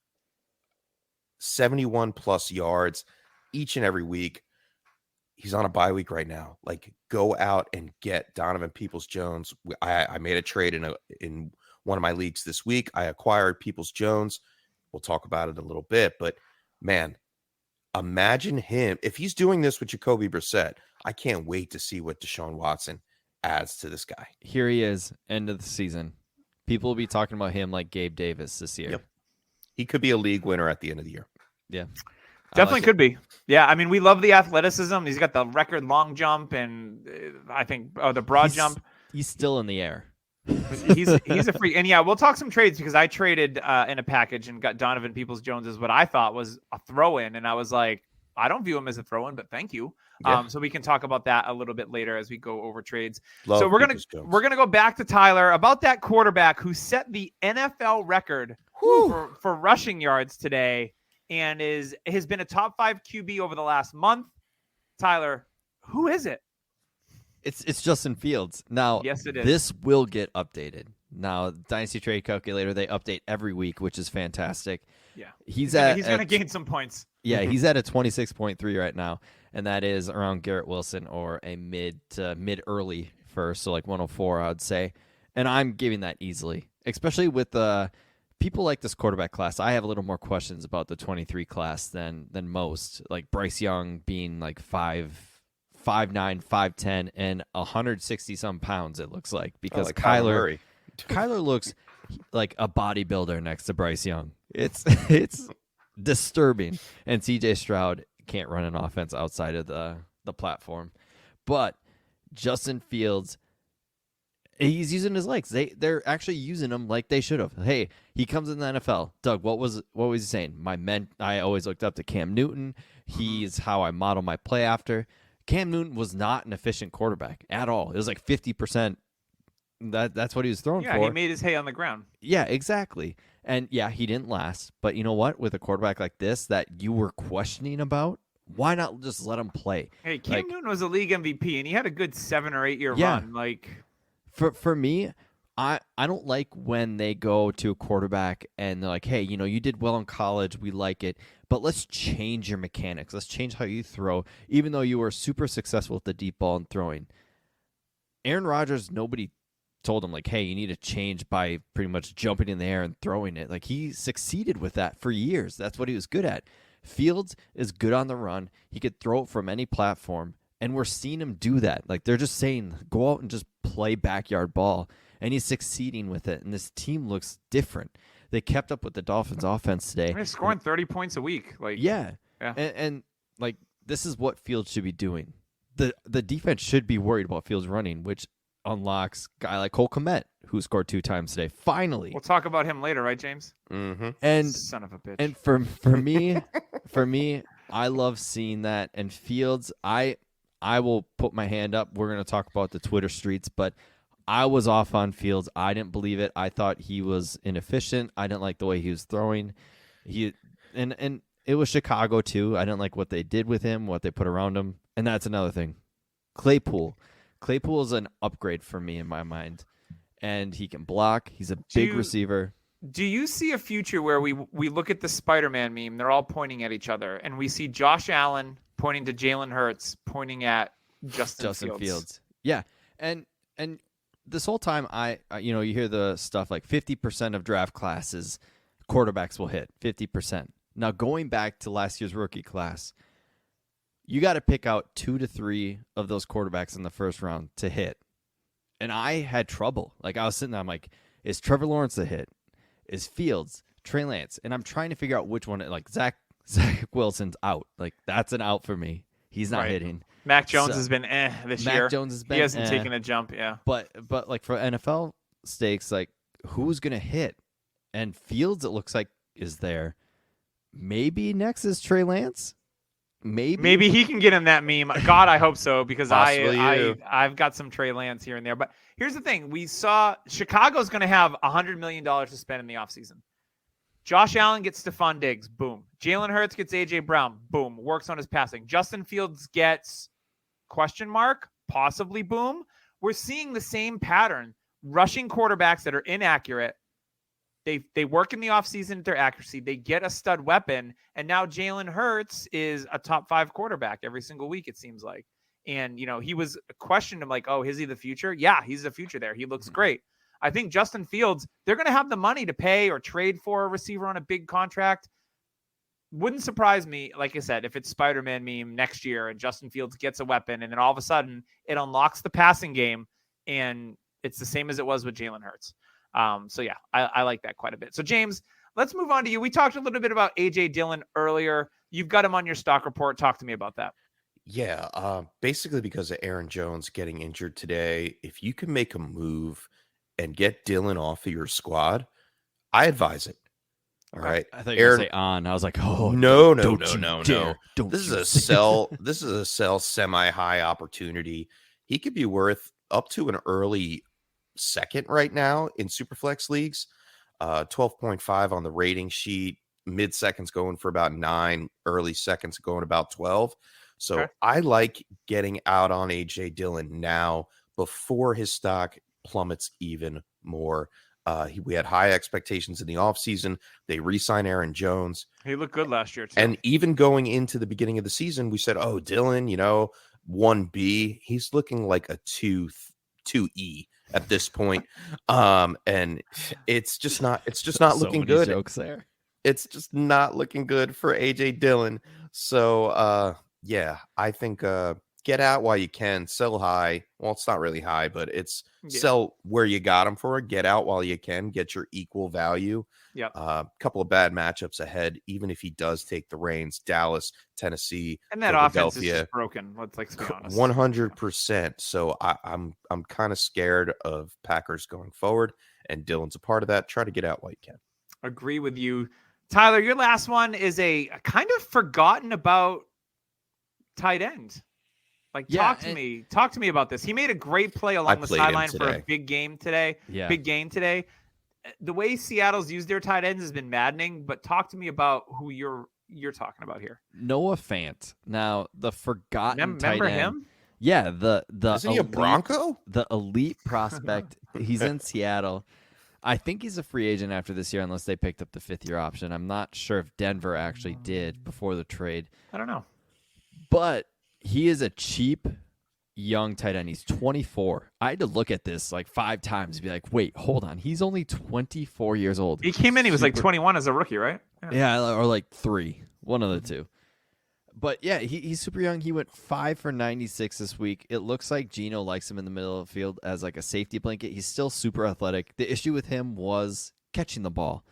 71 plus yards each and every week. He's on a bye week right now. Like, go out and get Donovan Peoples-Jones. I made a trade in one of my leagues this week. I acquired Peoples-Jones. We'll talk about it a little bit, but man, imagine him. If he's doing this with Jacoby Brissett, I can't wait to see what Deshaun Watson adds to this guy. Here he is, end of the season. People will be talking about him like Gabe Davis this year. Yep. He could be a league winner at the end of the year. Yeah. Definitely could be. Yeah, I mean, we love the athleticism. He's got the record long jump and I think the broad jump. He's still in the air. He's a freak. And yeah, we'll talk some trades because I traded in a package and got Donovan Peoples-Jones as what I thought was a throw-in. And I was like, I don't view him as a throw-in, but thank you. Yeah. So we can talk about that a little bit later as we go over trades. Love so we're Peoples-Jones. gonna go back to Tyler about that quarterback who set the NFL record for rushing yards today and has been a top 5 QB over the last month. Tyler, who is it? It's Justin Fields. Now, yes, it is. This will get updated. Now, Dynasty Trade Calculator, they update every week, which is fantastic. Yeah. He's going to gain some points. Yeah, he's at a 26.3 right now, and that is around Garrett Wilson or a mid-early first, so like 104, I would say. And I'm giving that easily, especially with people like this quarterback class. I have a little more questions about the 23 class than most, like Bryce Young being like 5'9", 5'10", and 160-some pounds, it looks like, because like Kyler looks like a bodybuilder next to Bryce Young. It's disturbing. And CJ Stroud can't run an offense outside of the platform. But Justin Fields, he's using his legs. They're actually using him like they should have. Hey, he comes in the NFL. Doug, what was he saying? I always looked up to Cam Newton. He's how I model my play after. Cam Newton was not an efficient quarterback at all. It was like 50%. That's what he was throwing for. Yeah, he made his hay on the ground. Yeah, exactly. And yeah, he didn't last. But you know what? With a quarterback like this that you were questioning about, why not just let him play? Hey, Cam Newton was a league MVP, and he had a good 7 or 8 year run. Like, for me, I don't like when they go to a quarterback and they're like, hey, you did well in college. We like it. But let's change your mechanics. Let's change how you throw, even though you were super successful with the deep ball and throwing. Aaron Rodgers, nobody told him, like, hey, you need to change by pretty much jumping in the air and throwing it. Like, he succeeded with that for years. That's what he was good at. Fields is good on the run. He could throw it from any platform, and we're seeing him do that. Like, they're just saying, go out and just play backyard ball, and he's succeeding with it, and this team looks different. They kept up with the Dolphins' offense today. They're scoring 30 points a week. Like, yeah. And like, this is what Fields should be doing. The defense should be worried about Fields running, which unlocks a guy like Cole Kmet, who scored 2 times today. Finally, we'll talk about him later, right, James? Mm-hmm. And son of a bitch. And for me, I love seeing that. And Fields, I will put my hand up. We're going to talk about the Twitter streets, but I was off on Fields. I didn't believe it. I thought he was inefficient. I didn't like the way he was throwing. And it was Chicago too. I didn't like what they did with him, what they put around him. And that's another thing. Claypool is an upgrade for me in my mind. And he can block. He's a big receiver. Do you see a future where we look at the Spider-Man meme, they're all pointing at each other, and we see Josh Allen pointing to Jalen Hurts, pointing at Justin Fields? Yeah. And this whole time, you hear the stuff like 50% of draft classes, quarterbacks will hit 50%. Now, going back to last year's rookie class, you got to pick out 2 to 3 of those quarterbacks in the first round to hit. And I had trouble. Like, I was sitting there, I'm like, is Trevor Lawrence a hit? Is Fields? Trey Lance? And I'm trying to figure out which one. Like, Zach Wilson's out. Like, that's an out for me. He's not hitting. Mac Jones has been this year. Mac Jones has been He hasn't taken a jump, yeah. But like for NFL stakes, like who's gonna hit? And Fields, it looks like, is there. Maybe next is Trey Lance. Maybe he can get in that meme. God, I hope so, because Possibly I've got some Trey Lance here and there. But here's the thing: we saw Chicago's going to have $100 million to spend in the offseason. Josh Allen gets Stephon Diggs, boom. Jalen Hurts gets A.J. Brown, boom. Works on his passing. Justin Fields gets question mark, possibly boom. We're seeing the same pattern. Rushing quarterbacks that are inaccurate They work in the offseason at their accuracy. They get a stud weapon, and now Jalen Hurts is a top 5 quarterback every single week, it seems like. And, he was questioned him like, oh, is he the future? Yeah, he's the future there. He looks great. I think Justin Fields, they're going to have the money to pay or trade for a receiver on a big contract. Wouldn't surprise me, like I said, if it's Spider-Man meme next year and Justin Fields gets a weapon and then all of a sudden it unlocks the passing game and it's the same as it was with Jalen Hurts. So yeah, I like that quite a bit. So James, let's move on to you. We talked a little bit about A.J. Dillon earlier. You've got him on your stock report. Talk to me about that. Yeah, basically because of Aaron Jones getting injured today, if you can make a move and get Dillon off of your squad, I advise it. All right. I thought you were going to say on. I was like, oh, no. Don't This is a sell. This is a sell semi-high opportunity. He could be worth up to an early second right now in Superflex leagues. 12.5 on the rating sheet. Mid seconds going for about 9. Early seconds going about 12. So Okay. I like getting out on A.J. Dillon now before his stock plummets even more. We had high expectations in the offseason. They re-signed Aaron Jones. He looked good last year, too. And even going into the beginning of the season, we said, oh, Dillon, 1B. He's looking like a 2E at this point. And it's just not looking many good. Jokes there. It's just not looking good for A.J. Dillon. So, yeah, I think get out while you can. Sell high. Well, it's not really high, but it's sell where you got him for. Get out while you can. Get your equal value. Yep. Couple of bad matchups ahead, even if he does take the reins. Dallas, Tennessee, And that offense is Philadelphia. just broken. Let's be honest. 100%. So I'm kind of scared of Packers going forward, and Dillon's a part of that. Try to get out while you can. Agree with you. Tyler, your last one is a kind of forgotten about tight end. Like, talk to me about this. He made a great play along the sideline for a big game today. Yeah. Big game today. The way Seattle's used their tight ends has been maddening, but talk to me about who you're talking about here. Noah Fant. Now, the forgotten tight Remember end. him? Yeah, the Isn't he a Bronco? The elite prospect. He's in Seattle. I think he's a free agent after this year unless they picked up the 5th-year option. I'm not sure if Denver actually did before the trade. I don't know. But he is a cheap young tight end. He's 24. I had to look at this like 5 times and be like, wait, hold on. He's only 24 years old. He came in, he was like 21 as a rookie, right? Yeah, or like 3. One of the two. But yeah, he's super young. He went 5 for 96 this week. It looks like Geno likes him in the middle of the field as like a safety blanket. He's still super athletic. The issue with him was catching the ball.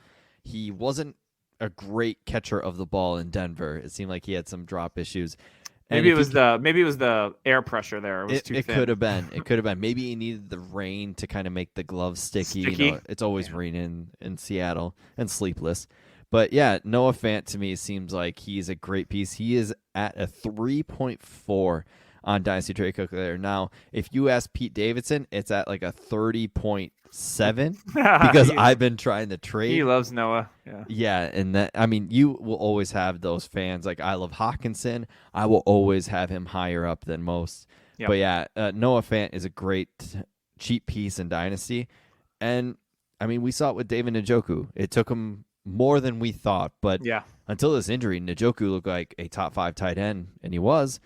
He wasn't a great catcher of the ball in Denver. It seemed like he had some drop issues. Maybe it was the air pressure there. It was too it thin. could have been. It could have been. Maybe he needed the rain to kind of make the gloves sticky. It's always raining in Seattle and sleepless. But yeah, Noah Fant to me seems like he's a great piece. He is at a 3.4 on Dynasty Trade Calculator. Now, if you ask Pete Davidson, it's at like a 30.7 because I've been trying to trade. He loves Noah. Yeah, and that, I mean, you will always have those fans. Like, I love Hawkinson. I will always have him higher up than most. Yep. But yeah, Noah Fant is a great cheap piece in Dynasty. And, I mean, we saw it with David Njoku. It took him more than we thought. But until this injury, Njoku looked like a top 5 tight end, and he was.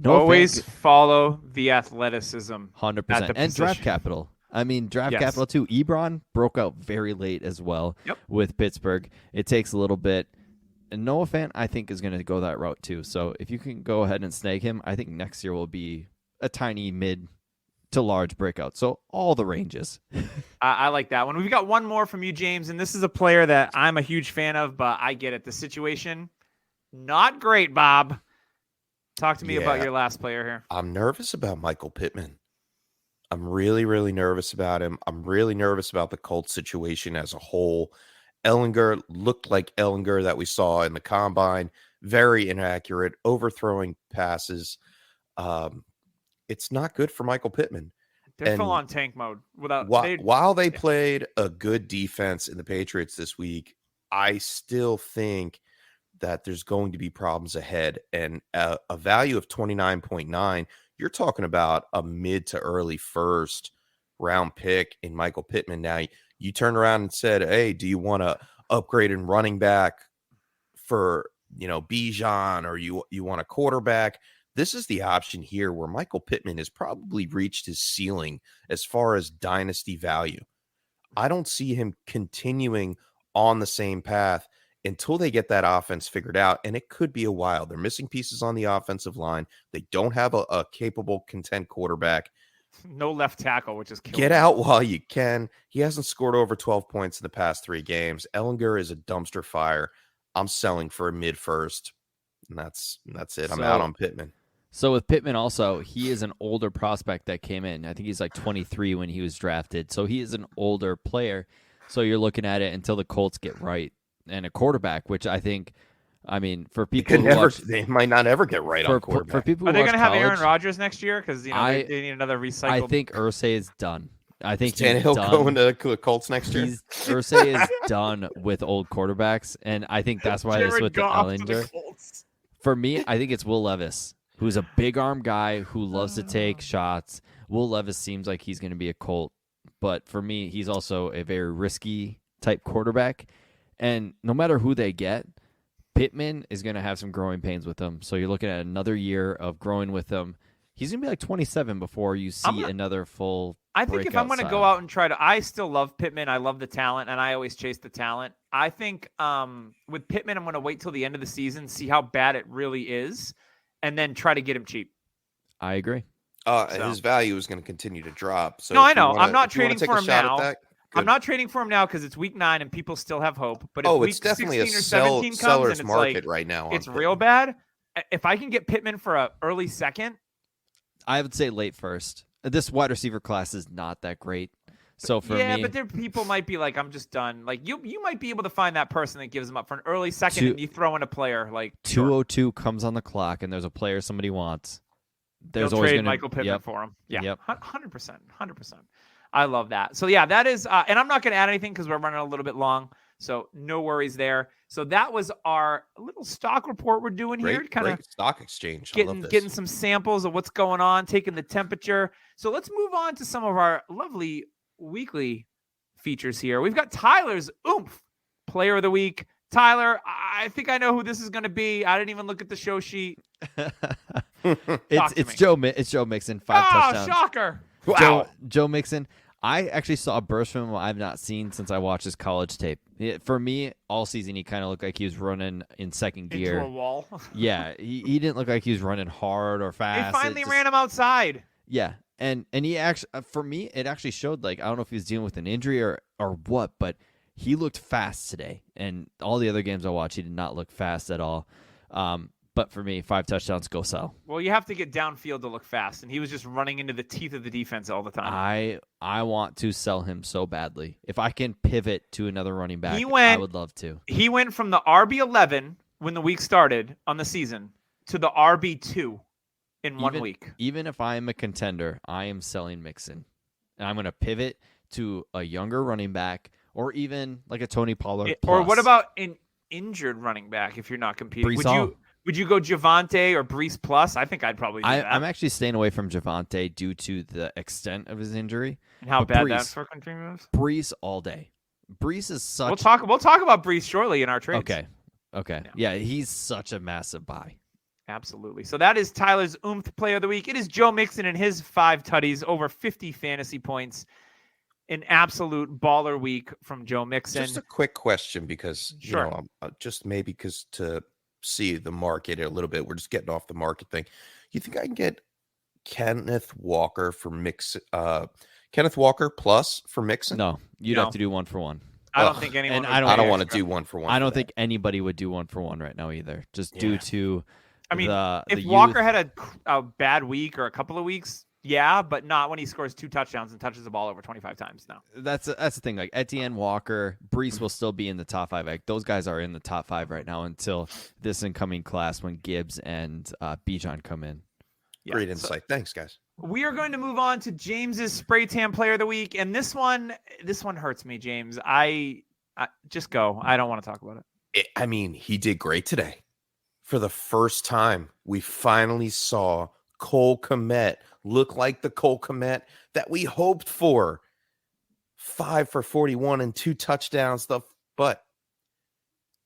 Always follow the athleticism. 100%. And draft capital. I mean, draft capital too. Ebron broke out very late as well with Pittsburgh. It takes a little bit. And Noah Fant, I think, is going to go that route too. So if you can go ahead and snag him, I think next year will be a tiny mid to large breakout. So all the ranges. I like that one. We've got one more from you, James, and this is a player that I'm a huge fan of, but I get it. The situation, not great, Bob. Talk to me about your last player here. I'm nervous about Michael Pittman. I'm really, really nervous about him. I'm really nervous about the Colts situation as a whole. Ellinger looked like Ellinger that we saw in the combine. Very inaccurate, overthrowing passes. It's not good for Michael Pittman. They're full on tank mode. While they played a good defense in the Patriots this week, I still think that there's going to be problems ahead. And a value of 29.9, you're talking about a mid to early first round pick in Michael Pittman. Now, You turned around and said, hey, do you want to upgrade in running back for, Bijan, or you want a quarterback? This is the option here where Michael Pittman has probably reached his ceiling as far as dynasty value. I don't see him continuing on the same path until they get that offense figured out, and it could be a while. They're missing pieces on the offensive line. They don't have a capable, content quarterback. No left tackle, which is killing Get me. out while you can. He hasn't scored over 12 points in the past 3 games. Ellinger is a dumpster fire. I'm selling for a mid-first, and that's it. I'm out on Pittman. So with Pittman also, he is an older prospect that came in. I think he's like 23 when he was drafted. So he is an older player. So you're looking at it until the Colts get right. And a quarterback, which I think, for people They might not ever get right on quarterback. For people Are who they going to have college, Aaron Rodgers next year? Because they need another recycled. I think Irsay is done. I think Tannehill going to the Colts next year. Irsay is done with old quarterbacks, and I think that's why it's with the Ellinger. For me, I think it's Will Levis, who's a big arm guy who loves to take shots. Will Levis seems like he's going to be a Colt, but for me, he's also a very risky type quarterback. And no matter who they get, Pittman is going to have some growing pains with him. So you're looking at another year of growing with him. He's going to be like 27 before you see another full I think if I'm going to go out and try to – I still love Pittman. I love the talent, and I always chase the talent. I think with Pittman, I'm going to wait till the end of the season, see how bad it really is, and then try to get him cheap. I agree. His value is going to continue to drop. So no, I know. I'm not trading for him now. Good. I'm not trading for him now because it's week 9 and people still have hope. But if it's week definitely 16 or 17 comes seller's and it's market right now. It's real bad. If I can get Pittman for an early second, I would say late first. This wide receiver class is not that great. So for me, but there people might be like, I'm just done. Like you might be able to find that person that gives them up for an early second, and you throw in a player like 2:02 comes on the clock, and there's a player somebody wants. There's always trade Michael Pittman for him. Yeah, 100%. I love that. So yeah, that is, and I'm not going to add anything because we're running a little bit long. So no worries there. So that was our little stock report we're doing here. Kind of stock exchange. Getting some samples of what's going on, taking the temperature. So let's move on to some of our lovely weekly features here. We've got Tyler's Oomph Player of the Week. Tyler, I think I know who this is going to be. I didn't even look at the show sheet. It's Joe Mixon, 5 touchdowns. Shocker. Wow. Joe Mixon. I actually saw a burst from him I've not seen since I watched his college tape. For me, all season, he kind of looked like he was running in second gear. Into a wall. Yeah, he didn't look like he was running hard or fast. They finally ran him outside. Yeah, and he actually, for me, it actually showed, like, I don't know if he was dealing with an injury or what, but he looked fast today. And all the other games I watched, he did not look fast at all. But for me, 5 touchdowns, go sell. Well, you have to get downfield to look fast, and he was just running into the teeth of the defense all the time. I want to sell him so badly. If I can pivot to another running back, I would love to. He went from the RB11 when the week started on the season to the RB2 in 1 week. Even if I'm a contender, I am selling Mixon. And I'm going to pivot to a younger running back or even like a Tony Pollard plus. Or what about an injured running back if you're not competing? Would you go Javonte or Brees plus? I think I'd probably do that. I'm actually staying away from Javonte due to the extent of his injury. And how bad that for country moves? Brees all day. Brees is such. We'll talk about Brees shortly in our trades. Okay. Yeah, he's such a massive buy. Absolutely. So that is Tyler's Oomph Player of the Week. It is Joe Mixon and his 5 tutties, over 50 fantasy points. An absolute baller week from Joe Mixon. Just a quick question because, just maybe because to see the market a little bit. We're just getting off the market thing. You think I can get Kenneth Walker plus for Mixon? No, you'd have to do 1 for 1. I don't think anyone. And I don't want to do 1 for 1. I don't think anybody would do 1 for 1 right now either. Just due to. I mean, if Walker had a bad week or a couple of weeks, yeah, but not when he scores 2 touchdowns and touches the ball over 25 times. No, that's the thing. Like Etienne, Walker, Brees will still be in the top 5. Like, those guys are in the top 5 right now until this incoming class when Gibbs and Bijan come in. Yeah, great insight. Thanks, guys. We are going to move on to James's Spray Tan Player of the Week, and this one hurts me, James. I just go. I don't want to talk about it. I mean, he did great today. For the first time, we finally saw Cole Kmet look like the Cole Kmet that we hoped for. 5 for 41 and 2 touchdowns. But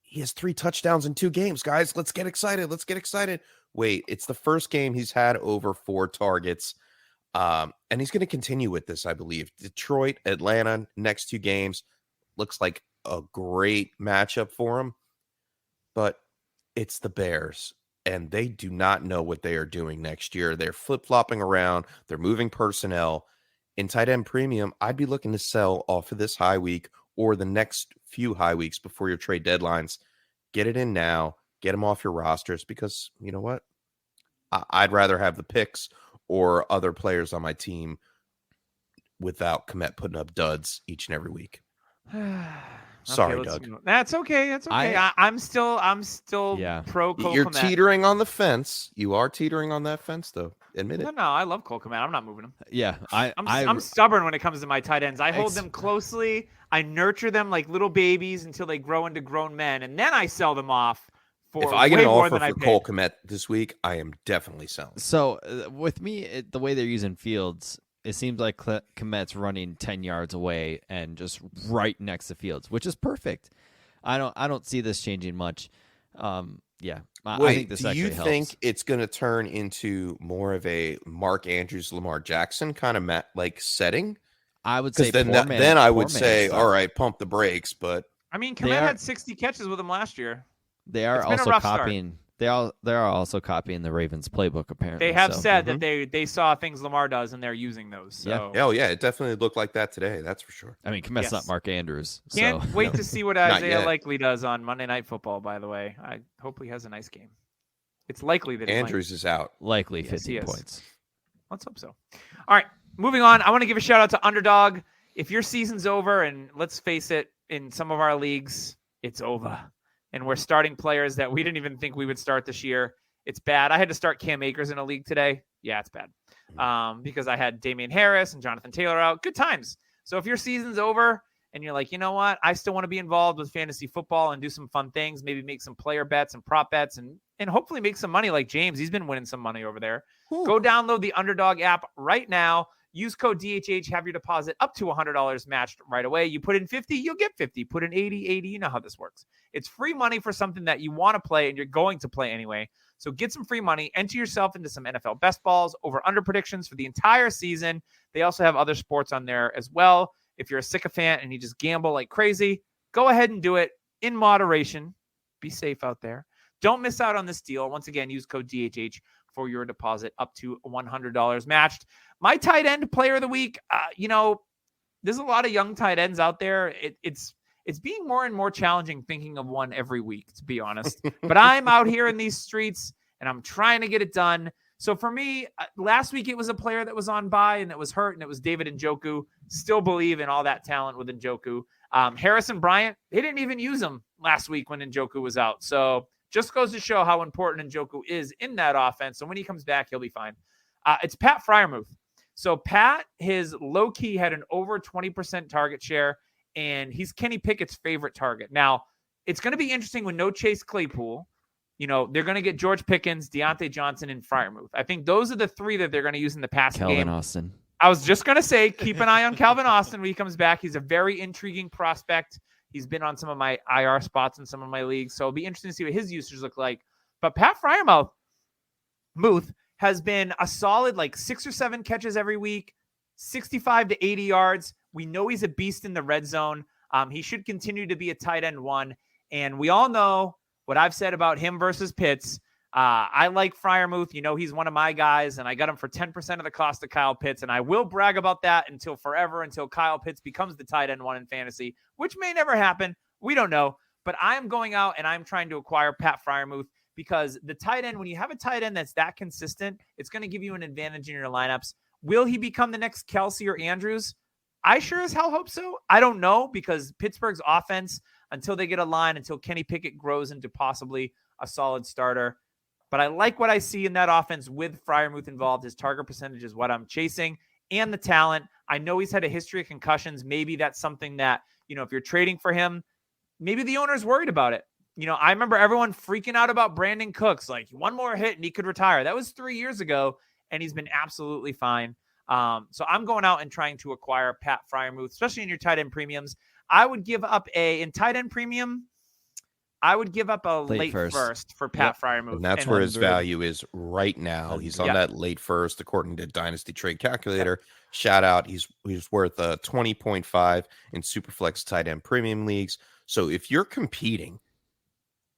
he has 3 touchdowns in 2 games, guys. Let's get excited. Let's get excited. Wait, it's the first game he's had over 4 targets. And he's going to continue with this, I believe. Detroit, Atlanta, next 2 games. Looks like a great matchup for him. But it's the Bears, and they do not know what they are doing next year. They're flip-flopping around. They're moving personnel. In tight end premium, I'd be looking to sell off of this high week or the next few high weeks before your trade deadlines. Get it in now. Get them off your rosters because, you know what? I'd rather have the picks or other players on my team without Komet putting up duds each and every week. Sorry, Doug. That's okay. That's okay. I'm still pro Cole You're Kmet. teetering on the fence. You are teetering on that fence, though. Admit it. No, I love Cole Kmet. I'm not moving him. Yeah, I'm stubborn when it comes to my tight ends. I hold them closely. I nurture them like little babies until they grow into grown men, and then I sell them off for if I get way an more offer than I for paid. Cole Kmet this week, I am definitely selling. So with me, the way they're using Fields, it seems like Komet's running 10 yards away and just right next to Fields, which is perfect. I don't see this changing much. I think this do you actually helps. think it's going to turn into more of a Mark Andrews, Lamar Jackson kind of setting? I would say then I would say, all right, pump the brakes. But I mean, Komet had 60 catches with him last year. They are also copying. They are also copying the Ravens playbook. Apparently, they have said that they saw things Lamar does and they're using those. So. Yeah. Oh yeah, it definitely looked like that today. That's for sure. I mean, Komet's not Mark Andrews. Can't so. wait to see what Isaiah likely does on Monday Night Football. By the way, I hope he has a nice game. It's likely that Andrews is out. Likely 15 points. Let's hope so. All right, moving on. I want to give a shout out to Underdog. If your season's over, and let's face it, in some of our leagues, it's over. And we're starting players that we didn't even think we would start this year. It's bad. I had to start Cam Akers in a league today. Yeah, it's bad. Because I had Damian Harris and Jonathan Taylor out. Good times. So if your season's over and you're like, you know what? I still want to be involved with fantasy football and do some fun things, maybe make some player bets and prop bets and hopefully make some money like James. He's been winning some money over there. Ooh. Go download the Underdog app right now. Use code DHH, have your deposit up to $100 matched right away. You put in 50, you'll get 50. Put in 80. You know how this works. It's free money for something that you want to play and you're going to play anyway. So get some free money. Enter yourself into some NFL best balls, over-under predictions for the entire season. They also have other sports on there as well. If you're a sycophant and you just gamble like crazy, go ahead and do it in moderation. Be safe out there. Don't miss out on this deal. Once again, use code DHH for your deposit up to $100 matched. My tight end player of the week, there's a lot of young tight ends out there. It's being more and more challenging thinking of one every week, to be honest. But I'm out here in these streets, and I'm trying to get it done. So for me, last week it was a player that was on bye and that was hurt, and it was David Njoku. Still believe in all that talent with Njoku. Harrison Bryant, they didn't even use him last week when Njoku was out. So just goes to show how important Njoku is in that offense. So when he comes back, he'll be fine. It's Pat Freiermuth. So Pat, his low-key had an over 20% target share, and he's Kenny Pickett's favorite target. Now, it's going to be interesting with no Chase Claypool. They're going to get George Pickens, Deontay Johnson, and Freiermuth. I think those are the three that they're going to use in the passing game. Calvin Austin. I was just going to say, keep an eye on Calvin Austin when he comes back. He's a very intriguing prospect. He's been on some of my IR spots in some of my leagues, so it'll be interesting to see what his usage look like. But Pat Freiermuth has been a solid 6 or 7 catches every week, 65 to 80 yards. We know he's a beast in the red zone. He should continue to be a tight end 1. And we all know what I've said about him versus Pitts. I like Freiermuth. He's one of my guys, and I got him for 10% of the cost of Kyle Pitts. And I will brag about that until Kyle Pitts becomes the tight end 1 in fantasy, which may never happen. We don't know. But I'm going out and I'm trying to acquire Pat Freiermuth because the tight end, when you have a tight end that's that consistent, it's going to give you an advantage in your lineups. Will he become the next Kelsey or Andrews? I sure as hell hope so. I don't know because Pittsburgh's offense, until they get a line, until Kenny Pickett grows into possibly a solid starter. But I like what I see in that offense with Freiermuth involved. His target percentage is what I'm chasing and the talent. I know he's had a history of concussions. Maybe that's something that, if you're trading for him, maybe the owner's worried about it. I remember everyone freaking out about Brandon Cooks. One more hit and he could retire. That was 3 years ago, and he's been absolutely fine. So I'm going out and trying to acquire Pat Freiermuth, especially in your tight end premiums. I would give up in tight end premium. I would give up a late first for Pat Freiermuth. And that's where his value is right now. He's on that late first, according to Dynasty Trade Calculator. Shout out. He's worth 20.5 in Superflex tight end premium leagues. So if you're competing,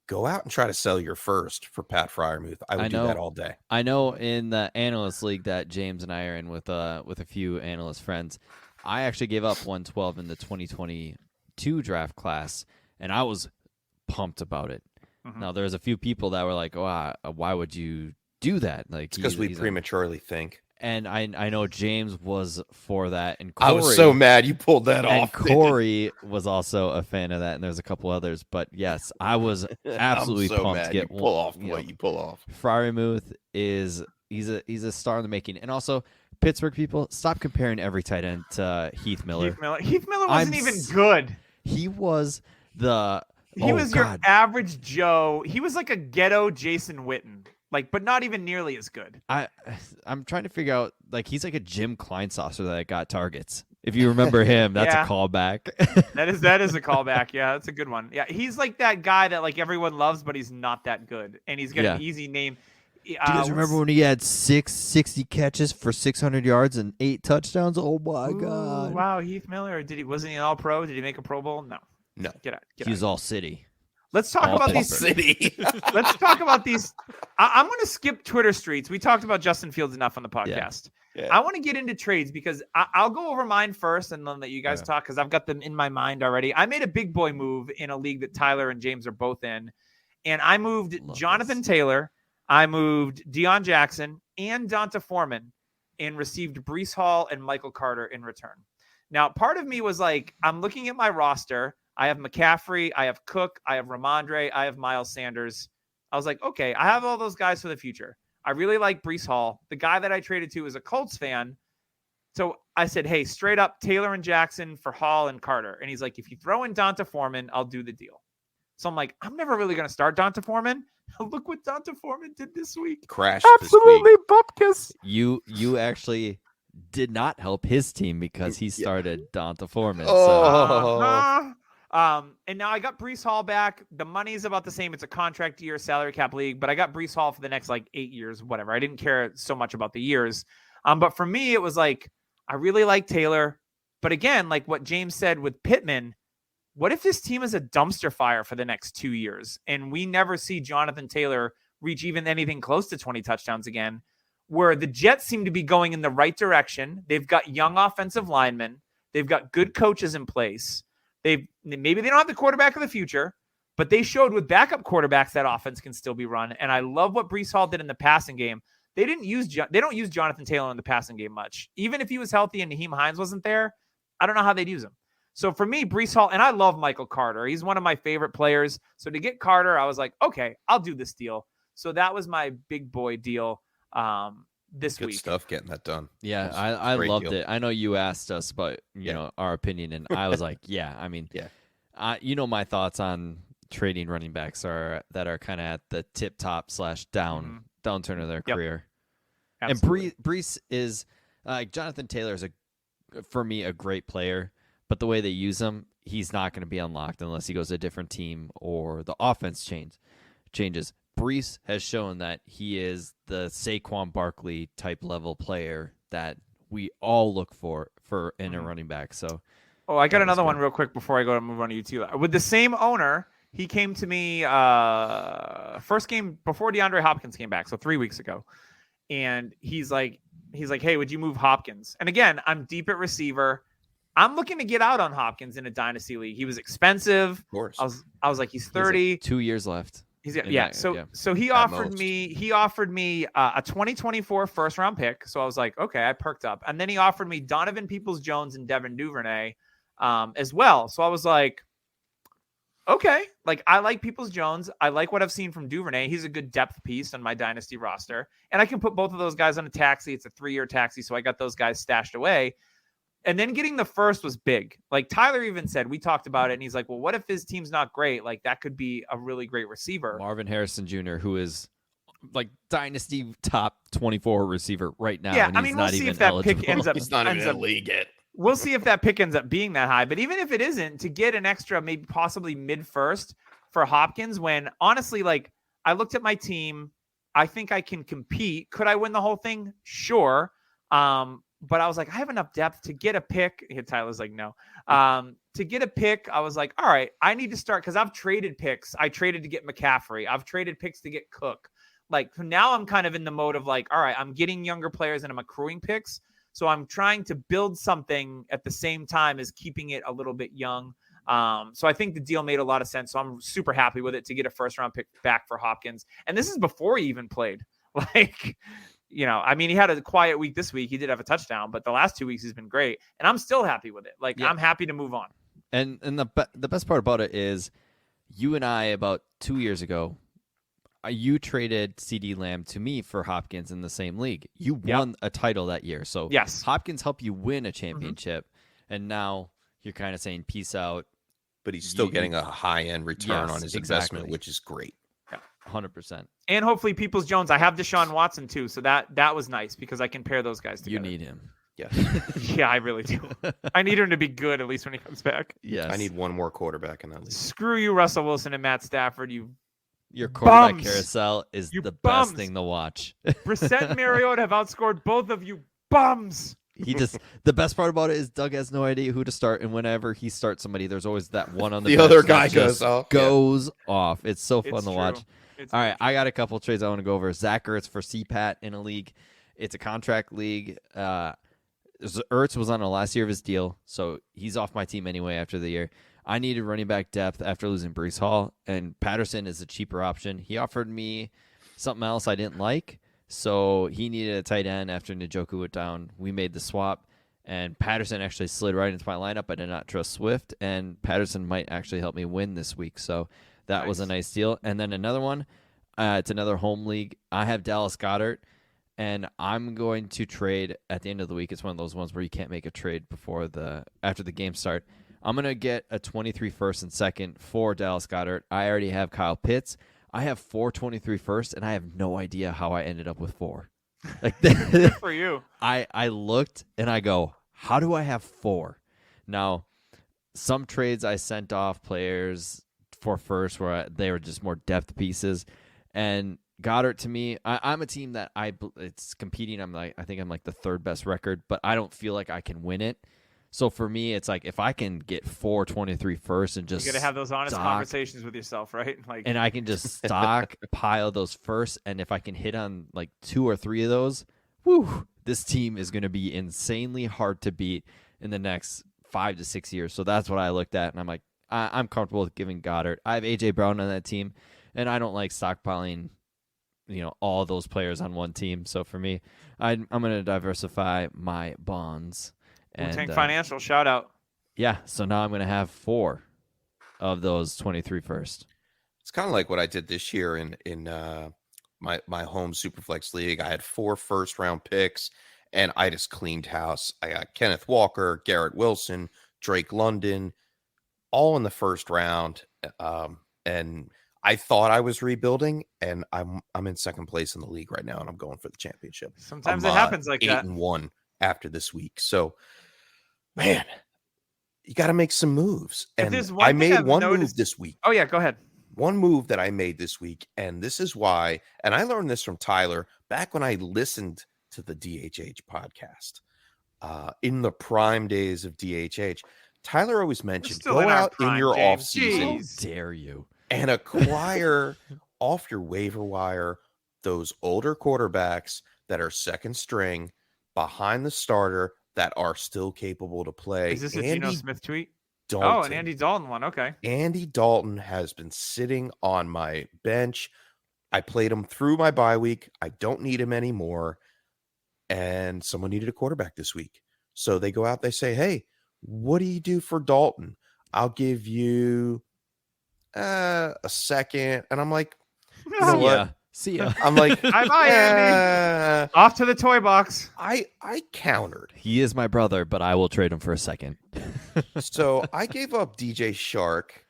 go out and try to sell your first for Pat Freiermuth. I would do that all day. I know in the analyst league that James and I are in with a few analyst friends, I actually gave up 112 in the 2022 draft class, and I was pumped about it. Mm-hmm. Now there's a few people that were like, "Oh, why would you do that?" Like, because we prematurely think. And I know James was for that, and Corey, I was so mad you pulled that off. And Corey was also a fan of that, and there's a couple others. But yes, I was absolutely pumped mad to get you pull off what you pull off. Freiermuth he's a star in the making, and also Pittsburgh people, stop comparing every tight end to Heath Miller. Heath Miller wasn't even good. He was your average Joe. He was like a ghetto Jason Witten. But not even nearly as good. I'm trying to figure out, he's like a Jim Kleinsasser that got targets. If you remember him, that's a callback. that is a callback. Yeah, that's a good one. Yeah, he's like that guy that everyone loves, but he's not that good, and he's got an easy name. Do you guys remember when he had 660 catches for 600 yards and 8 touchdowns? Oh my God! Wow, Heath Miller. Wasn't he an All-Pro? Did he make a Pro Bowl? No. Get out. He was all city. Let's talk about these. Let's talk about these. I'm going to skip Twitter streets. We talked about Justin Fields enough on the podcast. Yeah. I want to get into trades because I'll go over mine first and then let you guys talk because I've got them in my mind already. I made a big boy move in a league that Tyler and James are both in. And I moved Jonathan Taylor. I moved Deion Jackson and Donta Foreman and received Breece Hall and Michael Carter in return. Now, part of me was like, I'm looking at my roster. I have McCaffrey, I have Cook, I have Ramondre, I have Miles Sanders. I was like, okay, I have all those guys for the future. I really like Breece Hall. The guy that I traded to is a Colts fan. So I said, hey, straight up Taylor and Jackson for Hall and Carter. And he's like, if you throw in Donta Foreman, I'll do the deal. So I'm like, I'm never really going to start Donta Foreman. Look what Donta Foreman did this week. Crashed absolutely bupkis. You actually did not help his team because he started Donta Foreman. And now I got Breece Hall back. The money's about the same. It's a contract year salary cap league, but I got Breece Hall for the next 8 years, whatever. I didn't care so much about the years. But for me, it was I really like Taylor. But again, what James said with Pittman, what if this team is a dumpster fire for the next 2 years and we never see Jonathan Taylor reach even anything close to 20 touchdowns again, where the Jets seem to be going in the right direction. They've got young offensive linemen. They've got good coaches in place. Maybe they don't have the quarterback of the future, but they showed with backup quarterbacks that offense can still be run. And I love what Breece Hall did in the passing game. They don't use Jonathan Taylor in the passing game much. Even if he was healthy and Naheem Hines wasn't there, I don't know how they'd use him. So for me, Breece Hall, and I love Michael Carter. He's one of my favorite players. So to get Carter, I was like, okay, I'll do this deal. So that was my big boy deal this week. Good stuff getting that done. Yeah, I loved it. I know you asked us about our opinion, and I was like, my thoughts on trading running backs that are kind of at the tip top / downturn of their career. Absolutely. And Breece is Jonathan Taylor is for me a great player, but the way they use him, he's not going to be unlocked unless he goes to a different team or the offense changes. Breece has shown that he is the Saquon Barkley type level player that we all look for in a running back. So, I got another one real quick before I go to move on to you two. With the same owner, he came to me first game before DeAndre Hopkins came back, so 3 weeks ago, and he's like, hey, would you move Hopkins? And again, I'm deep at receiver. I'm looking to get out on Hopkins in a dynasty league. He was expensive. Of course. I was like, he's 30. 2 years left. So he offered me a 2024 first round pick. So I was like, okay, I perked up. And then he offered me Donovan Peoples-Jones and Devin Duvernay as well. So I was like, okay, I like Peoples-Jones. I like what I've seen from Duvernay. He's a good depth piece on my dynasty roster. And I can put both of those guys on a taxi. It's a 3-year taxi. So I got those guys stashed away. And then getting the first was big. Tyler even said, we talked about it, and he's like, well, what if his team's not great? That could be a really great receiver. Marvin Harrison Jr., who is like dynasty top 24 receiver right now. Yeah, and I he's mean, not we'll see even if that eligible. pick ends up. He's not even ends in up- the league yet. We'll see if that pick ends up being that high. But even if it isn't, to get an extra, maybe possibly mid first for Hopkins, when honestly, like I looked at my team, I think I can compete. Could I win the whole thing? Sure. But I was like, I have enough depth to get a pick. Tyler's like, no. To get a pick, I was like, all right, I need to start because I've traded picks. I traded to get McCaffrey. I've traded picks to get Cook. Like now I'm kind of in the mode of like, all right, I'm getting younger players and I'm accruing picks. So I'm trying to build something at the same time as keeping it a little bit young. So I think the deal made a lot of sense. So I'm super happy with it to get a first round pick back for Hopkins. And this is before he even played. Like, I mean, he had a quiet week this week. He did have a touchdown, but the last 2 weeks he's been great. And I'm still happy with it. Like, I'm happy to move on. And the best part about it is you and I, about 2 years ago, you traded CD Lamb to me for Hopkins in the same league. You won a title that year. So yes, Hopkins helped you win a championship. And now you're kind of saying peace out. But he's still getting a high-end return on his investment, which is great. 100%. And hopefully Peoples-Jones. I have Deshaun Watson too. So that was nice because I can pair those guys together. You need him. Yes. Yeah, I really do. I need him to be good at least when he comes back. Yes. I need one more quarterback in that league. Screw you, Russell Wilson and Matt Stafford. Your quarterback bums. carousel is You the bums. best thing to watch. Brissett and Mariota have outscored both of you bums. The best part about it is Doug has no idea who to start, and whenever he starts somebody, there's always that one on the The bench other that guy just goes off. off. It's so fun It's to true. watch. It's All very right, I got a couple trades I want to go over. Zach Ertz for CPatt in a league. It's a contract league. Ertz was on the last year of his deal, so he's off my team anyway after the year. I needed running back depth after losing Breece Hall, and Patterson is a cheaper option. He offered me something else I didn't like, so he needed a tight end after Njoku went down. We made the swap, and Patterson actually slid right into my lineup. I did not trust Swift, and Patterson might actually help me win this week, so that was a nice deal. And then another one, it's another home league. I have Dallas Goedert, and I'm going to trade at the end of the week. It's one of those ones where you can't make a trade after the game start. I'm going to get a 23 first and second for Dallas Goedert. I already have Kyle Pitts. I have 423 first, and I have no idea how I ended up with 4. Like good for you. I looked, and I go, how do I have 4? Now, some trades I sent off players for first where they were just more depth pieces. And Goddard, to me, I'm a team that it's competing. I think I'm like the third best record, but I don't feel like I can win it. So for me, it's like if I can get 423 first and just You got to have those honest conversations with yourself, right? Like, and I can just stockpile those first, and if I can hit on like 2 or 3 of those, whew, this team is going to be insanely hard to beat in the next 5 to 6 years. So that's what I looked at, and I'm like, I'm comfortable with giving Goddard. I have A.J. Brown on that team, and I don't like stockpiling, all those players on one team. So for me, I'm going to diversify my bonds. Wu-Tang Financial, shout out. Yeah, so now I'm going to have 4 of those 23 first. It's kind of like what I did this year in my home Superflex league. I had 4 first-round picks, and I just cleaned house. I got Kenneth Walker, Garrett Wilson, Drake London, all in the first round. And I thought I was rebuilding, and I'm in second place in the league right now, and I'm going for the championship. Sometimes it happens like that. 8-1 after this week. So, man, you got to make some moves. And I made one move this week. Oh, yeah, go ahead. One move that I made this week, and this is why, and I learned this from Tyler back when I listened to the DHH podcast in the prime days of DHH. Tyler always mentioned go out in your offseason. How dare you? And acquire off your waiver wire those older quarterbacks that are second string behind the starter that are still capable to play. Is this a Geno Smith tweet? Dalton. Oh, an Andy Dalton one. Okay. Andy Dalton has been sitting on my bench. I played him through my bye week. I don't need him anymore. And someone needed a quarterback this week. So they go out, they say, hey, what do you do for Dalton? I'll give you a second. And I'm like, you know what? See ya. I'm like, bye, Andy. Off to the toy box. I countered. He is my brother, but I will trade him for a second. So I gave up DJ Shark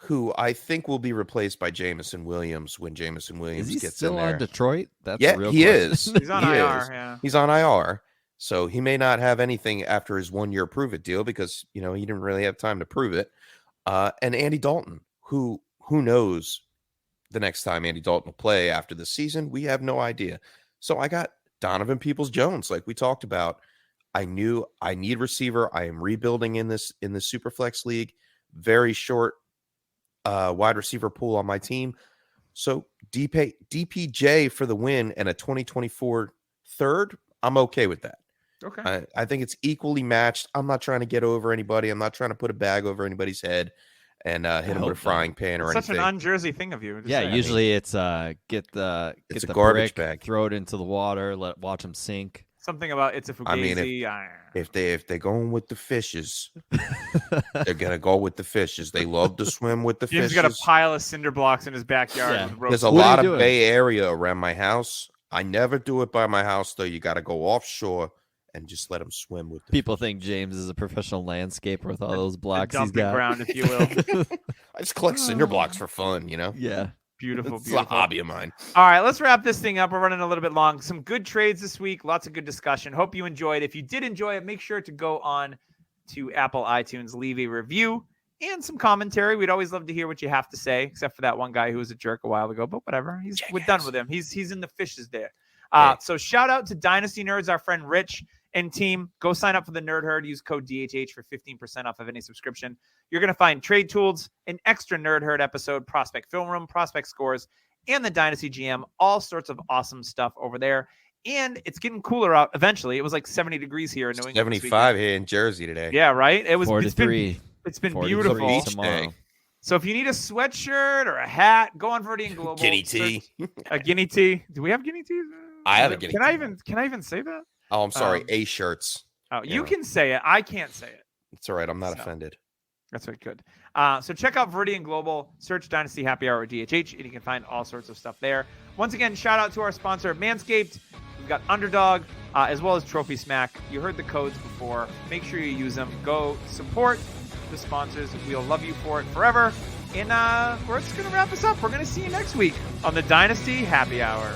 who I think will be replaced by Jamison Williams when Jamison Is Williams he gets still in there. on Detroit? That's Yeah, a real he question. is. He's on He IR. is. Yeah. He's on IR. So he may not have anything after his 1-year prove it deal because, he didn't really have time to prove it. And Andy Dalton, who knows the next time Andy Dalton will play after the season, we have no idea. So I got Donovan Peoples-Jones, like we talked about. I knew I need receiver. I am rebuilding in the Superflex league. Very short wide receiver pool on my team. So DPJ for the win and a 2024 third, I'm okay with that. Okay. I think it's equally matched. I'm not trying to get over anybody. I'm not trying to put a bag over anybody's head and hit them with a frying pan or Such anything. an un-Jersey thing of you. Just Yeah, saying. usually it's get the It's a the garbage brick, bag. throw it into the water, watch them sink. Something about it's a fugazi. I mean, if they're going with the fishes, they're gonna go with the fishes. They love to swim with the Jim's fishes. got a pile of cinder blocks in his backyard. Yeah. With ropes. There's a What are lot you of doing? Bay Area around my house. I never do it by my house though. You got to go offshore and just let them swim with the People think James is a professional landscaper with all those blocks he's dumping got. ground, if you will. I just collect cinder blocks for fun, Yeah. Beautiful, It's a beautiful. hobby of mine. All right, let's wrap this thing up. We're running a little bit long. Some good trades this week. Lots of good discussion. Hope you enjoyed. If you did enjoy it, make sure to go on to Apple iTunes, leave a review and some commentary. We'd always love to hear what you have to say, except for that one guy who was a jerk a while ago. But whatever. We're done with him. He's in the fishes there. So shout out to Dynasty Nerds, our friend Rich and team. Go sign up for the Nerd Herd. Use code DHH for 15% off of any subscription. You're going to find trade tools, an extra Nerd Herd episode, prospect film room, prospect scores, and the Dynasty GM. All sorts of awesome stuff over there. And it's getting cooler out eventually. It was like 70 degrees here in New England. 75 here in Jersey today. Yeah, right? It's 43. been 40 beautiful. Beach tomorrow. day. So if you need a sweatshirt or a hat, go on Verde and Global. Guinea tea. A guinea tea. Do we have guinea teas? I have a guinea Can tea. Can I even say that? Oh, I'm sorry. Um, A shirts. Oh, you Yeah. can say it. I can't say it. It's all right. I'm not So. offended. That's very good. So check out Viridian Global, search Dynasty Happy Hour or DHH, and you can find all sorts of stuff there. Once again, shout out to our sponsor, Manscaped. We've got Underdog, as well as Trophy Smack. You heard the codes before. Make sure you use them. Go support the sponsors. We'll love you for it forever. And we're just going to wrap this up. We're going to see you next week on the Dynasty Happy Hour.